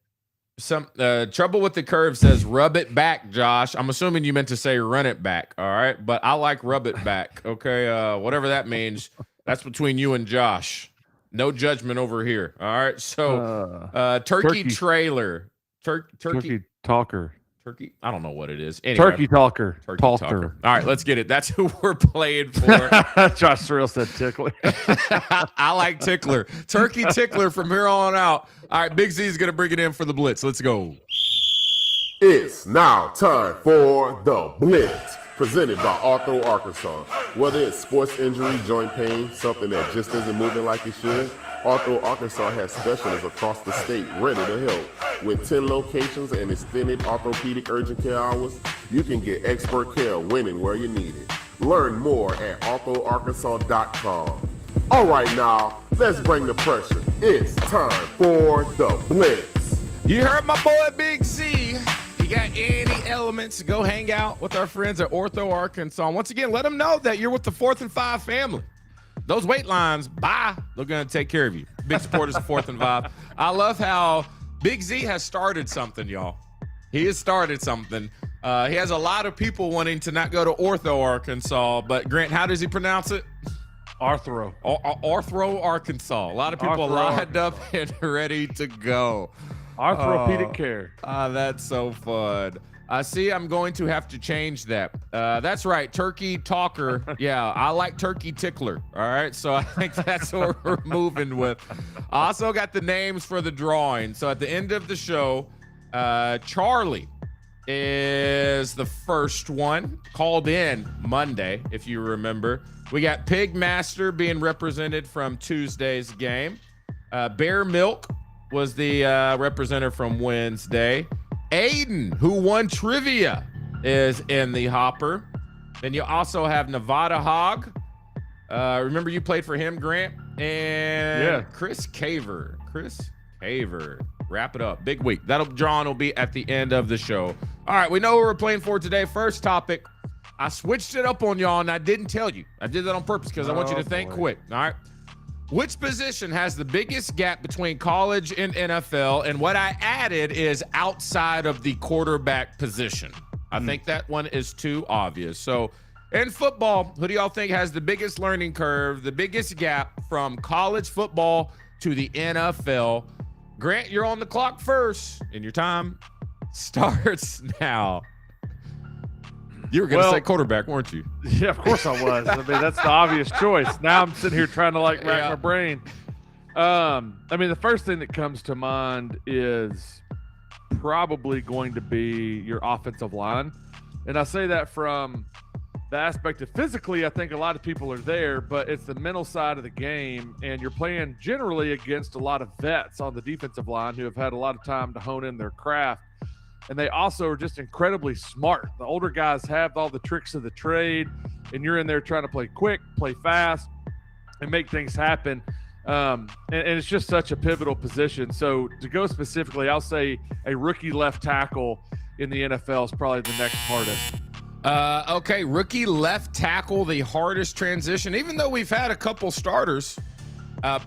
Some Trouble with the Curve says rub it back, Josh. I'm assuming you meant to say run it back. All right, but I like rub it back. Okay, whatever that means. That's between you and Josh. No judgment over here. All right. So turkey trailer. Turkey talker. Turkey. I don't know what it is. Anyway, turkey talker. Turkey talker. All right, let's get it. That's who we're playing for. Josh Thrill said tickler. I like tickler. Turkey tickler from here on out. All right, Big Z is going to bring it in for the Blitz. Let's go. It's now time for the Blitz, presented by Arkansas, Arkansas. Whether it's sports injury, joint pain, something that just isn't moving like it should, Arkansas, Arkansas has specialists across the state ready to help. With 10 locations and extended orthopedic urgent care hours, you can get expert care winning where you need it. Learn more at arkansas.com. All right, now, let's bring the pressure. It's time for the Blitz. You heard my boy Big Z. You got any elements, go hang out with our friends at Ortho, Arkansas. Once again, let them know that you're with the 4th and 5 family. Those weight lines, bye. They're going to take care of you. Big supporters of 4th and 5. I love how Big Z has started something, y'all. He has started something. He has a lot of people wanting to not go to Ortho, Arkansas. But, Grant, how does he pronounce it? Arthro. Arthro, Arkansas. A lot of people lined up and ready to go. Orthopedic care. That's so fun. I see I'm going to have to change that. That's right. Turkey talker. Yeah, I like turkey tickler. All right. So I think that's what we're moving with. I also got the names for the drawing. So at the end of the show, Charlie is the first one called in Monday, if you remember. We got Pigmaster being represented from Tuesday's game. Bear Milk was the representative from Wednesday. Aiden, who won trivia, is in the hopper. Then you also have Nevada Hog. Remember you played for him, Grant? And Chris Caver. Wrap it up. Big week. That'll drawing will be at the end of the show. All right, we know who we're playing for today. First topic. I switched it up on y'all and I didn't tell you. I did that on purpose because I want you to think quick. All right. Which position has the biggest gap between college and NFL? And what I added is outside of the quarterback position. I think that one is too obvious. So in football, who do y'all think has the biggest learning curve, the biggest gap from college football to the NFL? Grant, you're on the clock first, and your time starts now. You were going to say quarterback, weren't you? Yeah, of course I was. I mean, that's the obvious choice. Now I'm sitting here trying to rack my brain. I mean, the first thing that comes to mind is probably going to be your offensive line. And I say that from the aspect of physically, I think a lot of people are there, but it's the mental side of the game. And you're playing generally against a lot of vets on the defensive line who have had a lot of time to hone in their craft. And they also are just incredibly smart. The older guys have all the tricks of the trade, and you're in there trying to play quick, play fast, and make things happen. And it's just such a pivotal position. So to go specifically, I'll say a rookie left tackle in the NFL is probably the next hardest. Okay, rookie left tackle, the hardest transition, even though we've had a couple starters.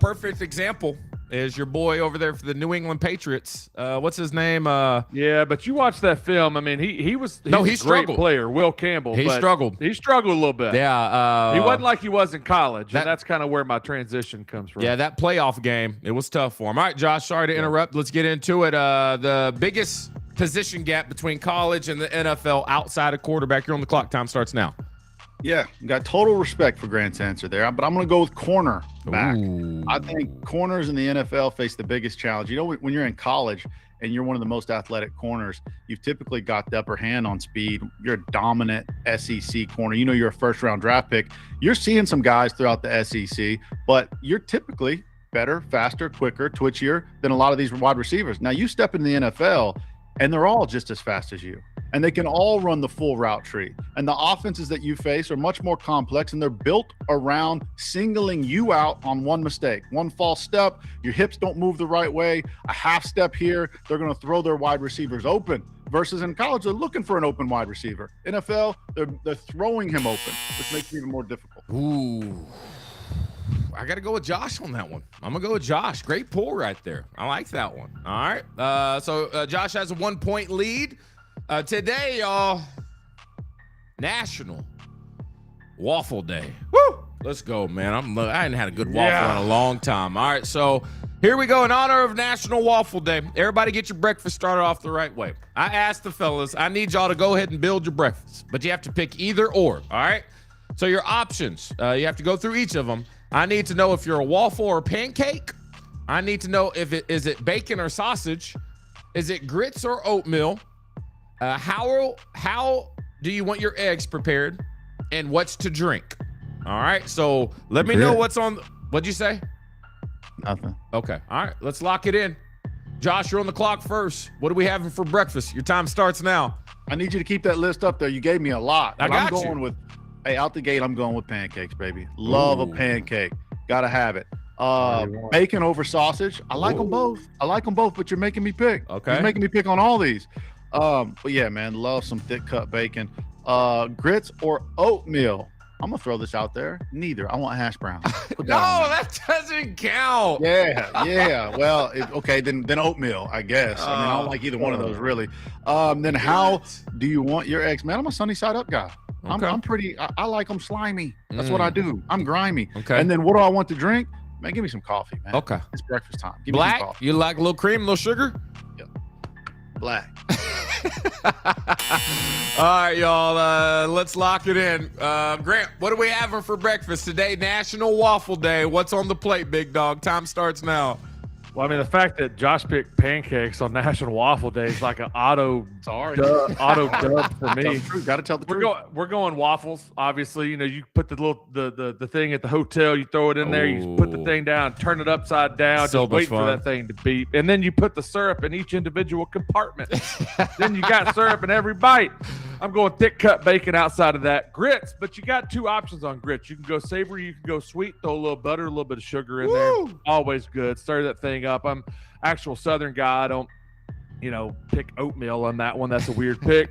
Perfect example is your boy over there for the New England Patriots. What's his name? Yeah, but you watch that film. I mean, he was a great struggled. player, Will Campbell. He struggled. He struggled a little bit. Yeah. He wasn't like he was in college, and that's kind of where my transition comes from. Yeah, that playoff game, it was tough for him. All right, Josh, sorry to interrupt. Let's get into it. The biggest position gap between college and the NFL outside of quarterback. You're on the clock. Time starts now. Yeah, got total respect for Grant's answer there, but I'm going to go with corner back. Ooh. I think corners in the NFL face the biggest challenge. You know, when you're in college and you're one of the most athletic corners, you've typically got the upper hand on speed. You're a dominant SEC corner. You know, you're a first-round draft pick. You're seeing some guys throughout the SEC, but you're typically better, faster, quicker, twitchier than a lot of these wide receivers. Now, you step into the NFL, and they're all just as fast as you. And they can all run the full route tree. And the offenses that you face are much more complex, and they're built around singling you out on one mistake. One false step, your hips don't move the right way, a half step here, they're going to throw their wide receivers open. Versus in college, they're looking for an open wide receiver. NFL, they're throwing him open, which makes it even more difficult. Ooh. I got to go with Josh on that one. I'm going to go with Josh. Great pull right there. I like that one. All right. So Josh has a 1-point lead. Today, y'all, National Waffle Day. Woo! Let's go, man. I hadn't had a good waffle in a long time. All right, so here we go. In honor of National Waffle Day, everybody get your breakfast started off the right way. I asked the fellas, I need y'all to go ahead and build your breakfast, but you have to pick either or, all right? So your options, you have to go through each of them. I need to know if you're a waffle or pancake. I need to know if is it bacon or sausage? Is it grits or oatmeal? How do you want your eggs prepared, and what's to drink? All right, so let me know what's on. What'd you say? Nothing. Okay, all right, let's lock it in. Josh, you're on the clock first. What are we having for breakfast? Your time starts now. I need you to keep that list up there. You gave me a lot. I got I'm going with, hey, out the gate, I'm going with pancakes, baby. Love a pancake. Gotta have it. Bacon over sausage. I like them both. But you're making me pick. Okay. You're making me pick on all these. But yeah, man, love some thick cut bacon. Grits or oatmeal. I'm gonna throw this out there. Neither. I want hash browns. No, that doesn't count. Yeah. Well, okay, then oatmeal, I guess. I mean, I don't like either one of those really. Then how do you want your eggs? Man, I'm a sunny side up guy. Okay. I'm pretty. I like them slimy. That's what I do. I'm grimy. Okay. And then what do I want to drink? Man, give me some coffee, man. Okay. It's breakfast time. Give me some Black? coffee. You like a little cream, a little sugar? Black. All right, y'all. Let's lock it in. Grant, what are we having for breakfast today? National Waffle Day. What's on the plate, big dog? Time starts now. Well, I mean, the fact that Josh picked pancakes on National Waffle Day is like an auto dub for me. Got to tell the truth. We're going waffles. Obviously, you know, you put the thing at the hotel, you throw it in there, you put the thing down, turn it upside down, So just much wait fun. for that thing to beep, and then you put the syrup in each individual compartment. Then you got syrup in every bite. I'm going thick cut bacon outside of that. Grits, but you got two options on grits. You can go savory, you can go sweet, throw a little butter, a little bit of sugar in there. Always good. Stir that thing up. I'm actual Southern guy. I don't, pick oatmeal on that one. That's a weird pick.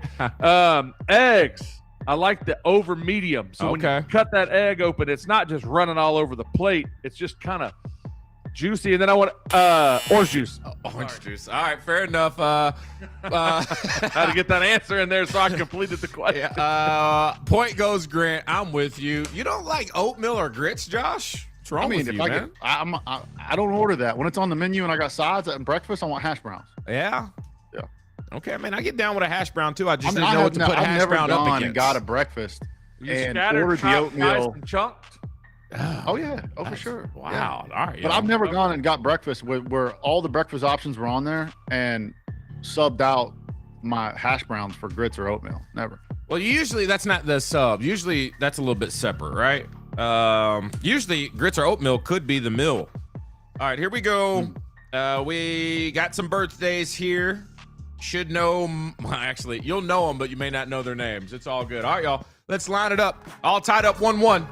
Eggs. I like the over medium. So when you cut that egg open, it's not just running all over the plate. It's just kind of juicy. And then I want orange juice. Orange juice. All right, fair enough. How to get that answer in there so I completed the question. Point goes Grant. I'm with you. You don't like oatmeal or grits, Josh? What's wrong with you, man? I don't order that. When it's on the menu and I got sides at breakfast, I want hash browns. Yeah. Yeah. Okay, man. I get down with a hash brown too. I just didn't know what to put a hash brown up against. And got a breakfast You and scattered, ordered the chopped, oatmeal. diced, and chunked? Oh yeah. Oh, for sure. Wow. Yeah. All right. But I've never gone and got breakfast where all the breakfast options were on there and subbed out my hash browns for grits or oatmeal. Never. Well, usually that's not the sub. Usually that's a little bit separate, right? Usually grits or oatmeal could be the meal. All right, here we go. We got some birthdays here. Should know, actually, you'll know them, but you may not know their names. It's all good. All right, y'all, let's line it up. All tied up 1-1.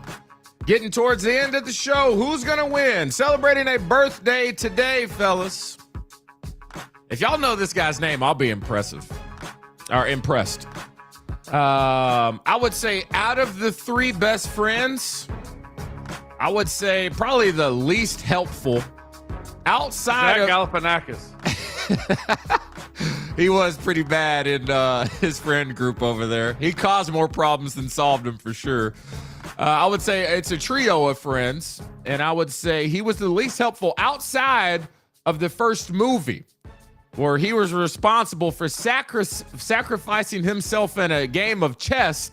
Getting towards the end of the show. Who's going to win? Celebrating a birthday today, fellas. If y'all know this guy's name, I'll be impressed. I would say out of the three best friends, I would say probably the least helpful. Outside of Galifianakis. He was pretty bad in his friend group over there. He caused more problems than solved them for sure. I would say it's a trio of friends, and I would say he was the least helpful outside of the first movie, where he was responsible for sacrificing himself in a game of chess.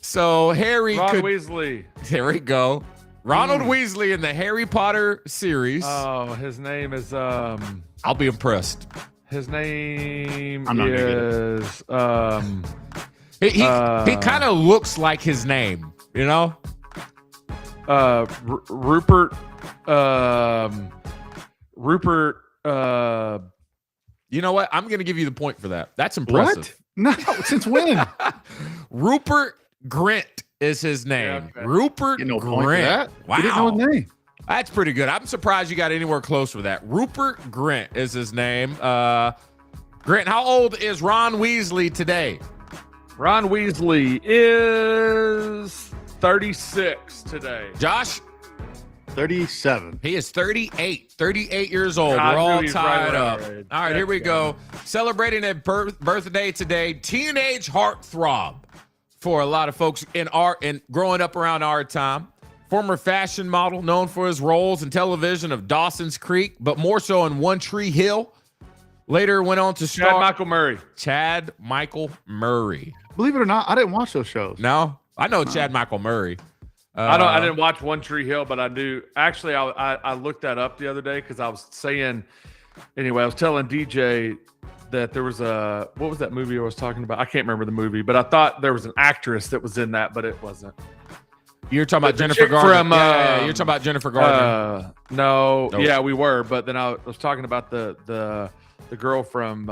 So Harry Weasley. There we go. Ronald Weasley in the Harry Potter series. Oh, his name is I'll be impressed. His name I'm not is He kind of looks like his name, you know? Rupert You know what? I'm going to give you the point for that. That's impressive. What? No, since when? Rupert Grint is his name. Yeah, okay. Rupert No Grint. point for that. Wow. You didn't know his name. That's pretty good. I'm surprised you got anywhere close with that. Rupert Grint is his name. Grint, how old is Ron Weasley today? Ron Weasley is 36 today. Josh? 37. He is 38. 38 years old. I We're knew all he was tied right up. around our age. All right, here we go. Celebrating a birthday today. Teenage heartthrob for a lot of folks in growing up around our time. Former fashion model known for his roles in television of Dawson's Creek, but more so in One Tree Hill. Later went on to star Chad Michael Murray. Believe it or not, I didn't watch those shows. No, I know Chad Michael Murray. I didn't watch One Tree Hill, but I do. Actually, I looked that up the other day because I was saying. Anyway, I was telling DJ that there was what was that movie I was talking about? I can't remember the movie, but I thought there was an actress that was in that, but it wasn't. You're talking about Jennifer Gardner. You're talking about Jennifer Gardner. No, Nope. yeah, we were, but then I was talking about the girl from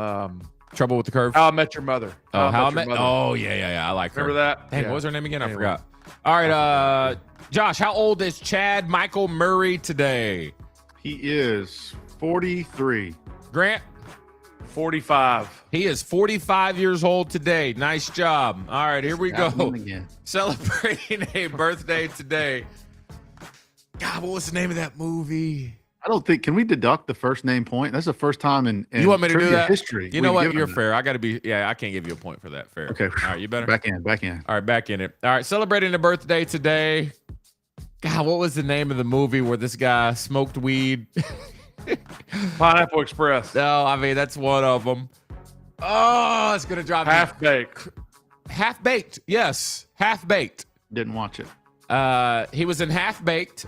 Trouble with the Curve. How I Met Your Mother. Oh, How I Met. Oh, yeah. I like her. Remember that? Dang, Yeah. what was her name again? I Anyway. forgot. All right, Josh, how old is Chad Michael Murray today? He is 43. Grant? 45. He is 45 years old today. Nice job. All right, here we go. Again. Celebrating a birthday today. God, what was the name of that movie? I don't think. Can we deduct the first name point? That's the first time in You want me to do trivia that? history. You know we've what? given You're that. fair. I got to be. Yeah, I can't give you a point for that. Fair. Okay. All right, you better. Back in. All right, back in it. All right, celebrating a birthday today. God, what was the name of the movie where this guy smoked weed? Pineapple Express. No, I mean, that's one of them. Oh, it's going to drive me. Half Baked. Half Baked. Yes. Half Baked. Didn't watch it. He was in Half Baked.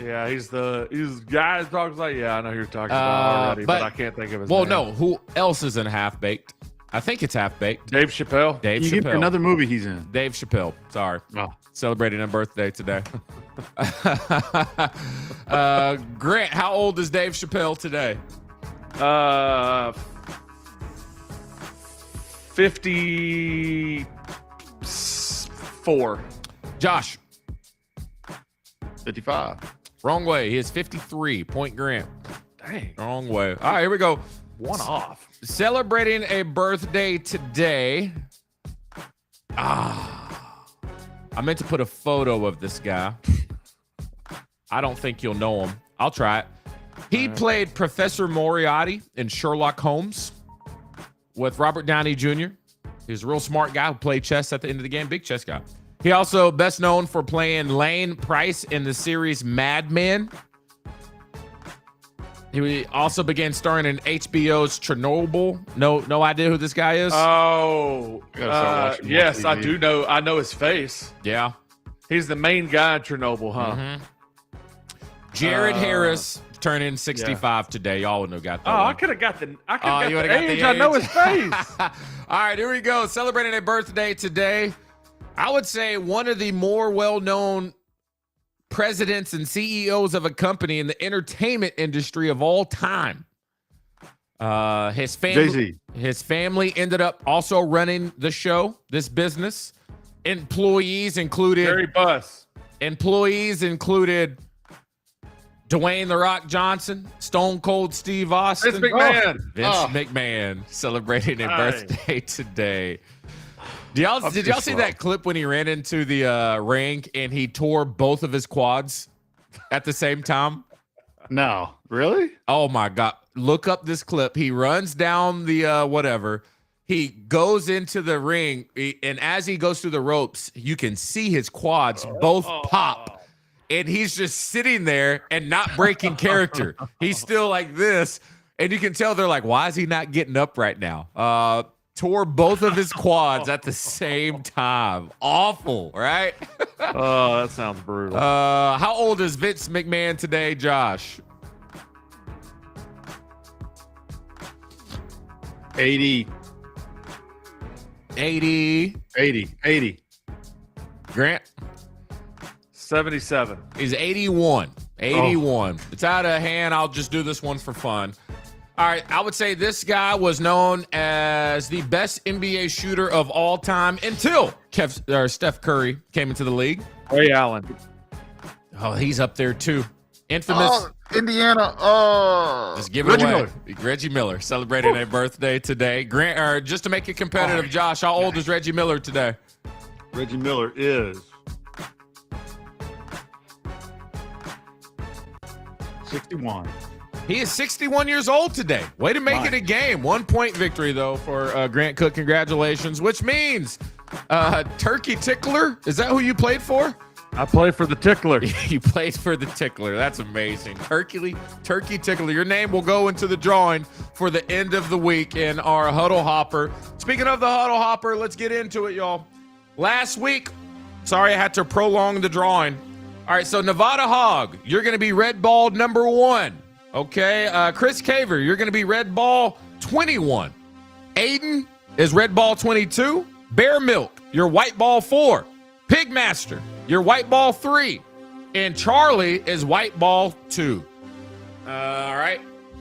Yeah, he's the guy that talks like, yeah, I know who you're talking about already, but I can't think of his name. Well, no, who else is in Half Baked? I think it's Half Baked. Dave Chappelle. Dave You Chappelle. get another movie he's in. Dave Chappelle. Sorry. Oh. Celebrating a birthday today. Grant, how old is Dave Chappelle today? 54. Josh. 55. Wrong way. He is 53. Point Grant. Dang. Wrong way. All right, here we go. One off. Celebrating a birthday today. I meant to put a photo of this guy. I don't think you'll know him. I'll try it. He played Professor Moriarty in Sherlock Holmes with Robert Downey Jr. He was a real smart guy who played chess at the end of the game. Big chess guy. He also best known for playing Lane Price in the series Mad Men. He also began starring in HBO's Chernobyl. No idea who this guy is? Oh, Gotta start watching more yes, I TV. do know. I know his face. Yeah. He's the main guy in Chernobyl, huh? Mm-hmm. Jared Harris turning 65 today. Y'all wouldn't have got that. Oh, I one. could have got the. I could Oh, have you got would've the got the age. I know age. his face. All right, here we go. Celebrating a birthday today. I would say one of the more well-known presidents and CEOs of a company in the entertainment industry of all time. His family ended up also running the show, this business. Employees included Jerry Buss. Dwayne "The Rock" Johnson, Stone Cold Steve Austin, Vince McMahon. Vince McMahon celebrating a Nice. birthday today. Did y'all see that clip when he ran into the ring and he tore both of his quads at the same time? No, really? Oh my God. Look up this clip. He runs down the whatever. He goes into the ring, and as he goes through the ropes, you can see his quads both pop. And he's just sitting there and not breaking character. He's still like this. And you can tell they're like, why is he not getting up right now? Tore both of his quads at the same time. Awful, right? Oh, that sounds brutal. How old is Vince McMahon today, Josh? 80. 80. Grant? 77. He's 81. 81. It's out of hand. I'll just do this one for fun. All right, I would say this guy was known as the best NBA shooter of all time until Steph Curry came into the league. Ray Allen. Oh, he's up there too. Infamous. Indiana. Just give it away. Reggie Miller celebrating a birthday today. Grant, or just to make it competitive, Josh, how old is Reggie Miller today? Reggie Miller is 61. He is 61 years old today. Way to make it a game. 1 point victory, though, for Grant Cook. Congratulations, which means Turkey Tickler. Is that who you played for? I play for the Tickler. You played for the Tickler. That's amazing. Turkey Tickler. Your name will go into the drawing for the end of the week in our Huddle Hopper. Speaking of the Huddle Hopper, let's get into it, y'all. Last week, sorry I had to prolong the drawing. All right, so Nevada Hog, you're going to be red ball number 1. Okay, Chris Caver, you're going to be red ball 21. Aiden is red ball 22. Bear Milk, you're white ball 4. Pigmaster, you're white ball 3. And Charlie is white ball 2. All right.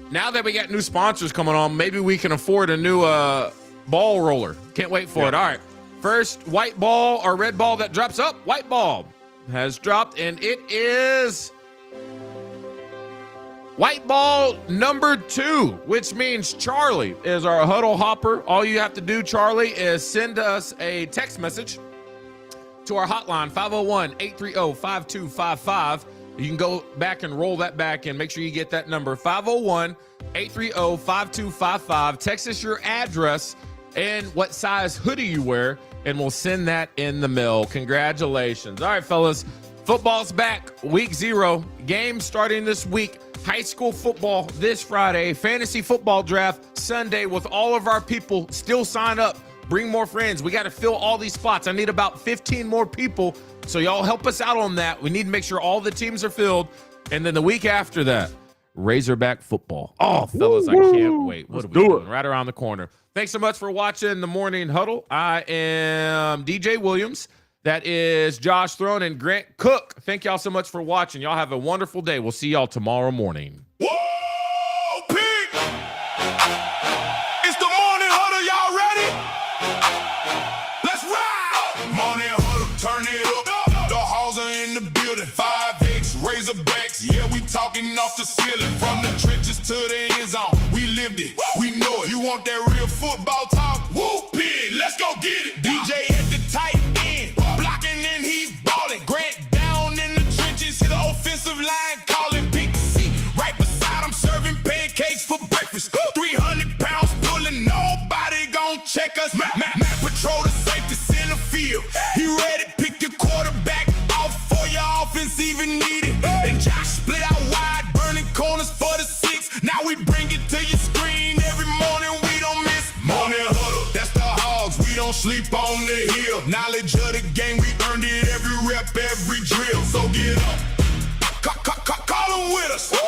Now that we got new sponsors coming on, maybe we can afford a new ball roller. Can't wait for it. All right. First white ball or red ball that drops up. White ball has dropped, and it is white ball number 2, which means Charlie is our Huddle Hopper. All you have to do, Charlie, is send us a text message to our hotline, 501-830-5255. You can go back and roll that back and make sure you get that number, 501-830-5255. Text us your address and what size hoodie you wear, and we'll send that in the mail. Congratulations. All right, fellas, football's back. Week 0. Game starting this week. High school football this Friday. Fantasy football draft Sunday with all of our people. Still sign up. Bring more friends. We got to fill all these spots. I need about 15 more people. So y'all help us out on that. We need to make sure all the teams are filled. And then the week after that, Razorback football. Oh, fellas, I can't wait. What are we doing? Right around the corner. Thanks so much for watching the Morning Huddle. I am DJ Williams. That is Josh Throne and Grant Cook. Thank y'all so much for watching. Y'all have a wonderful day. We'll see y'all tomorrow morning. Whoa, Pete! It's the Morning Huddle, y'all ready? Let's ride! Morning Huddle, turn it up. The Hogs are in the building. 5X, Razorbacks, yeah, we talking off the ceiling. From the trenches to the end zone, we lived it, we know it. You want that real football talk? Woo, Pete, let's go get it. DJ at the tight end, blocking and he 300 pounds pulling, nobody gon' check us. Matt patrol the safety center field. He ready, pick your quarterback off for your offense even needed. And Josh split out wide, burning corners for the 6. Now we bring it to your screen every morning, we don't miss. Morning Huddle, that's the Hogs, we don't sleep on the hill. Knowledge of the game, we earned it every rep, every drill. So get up, call them with us.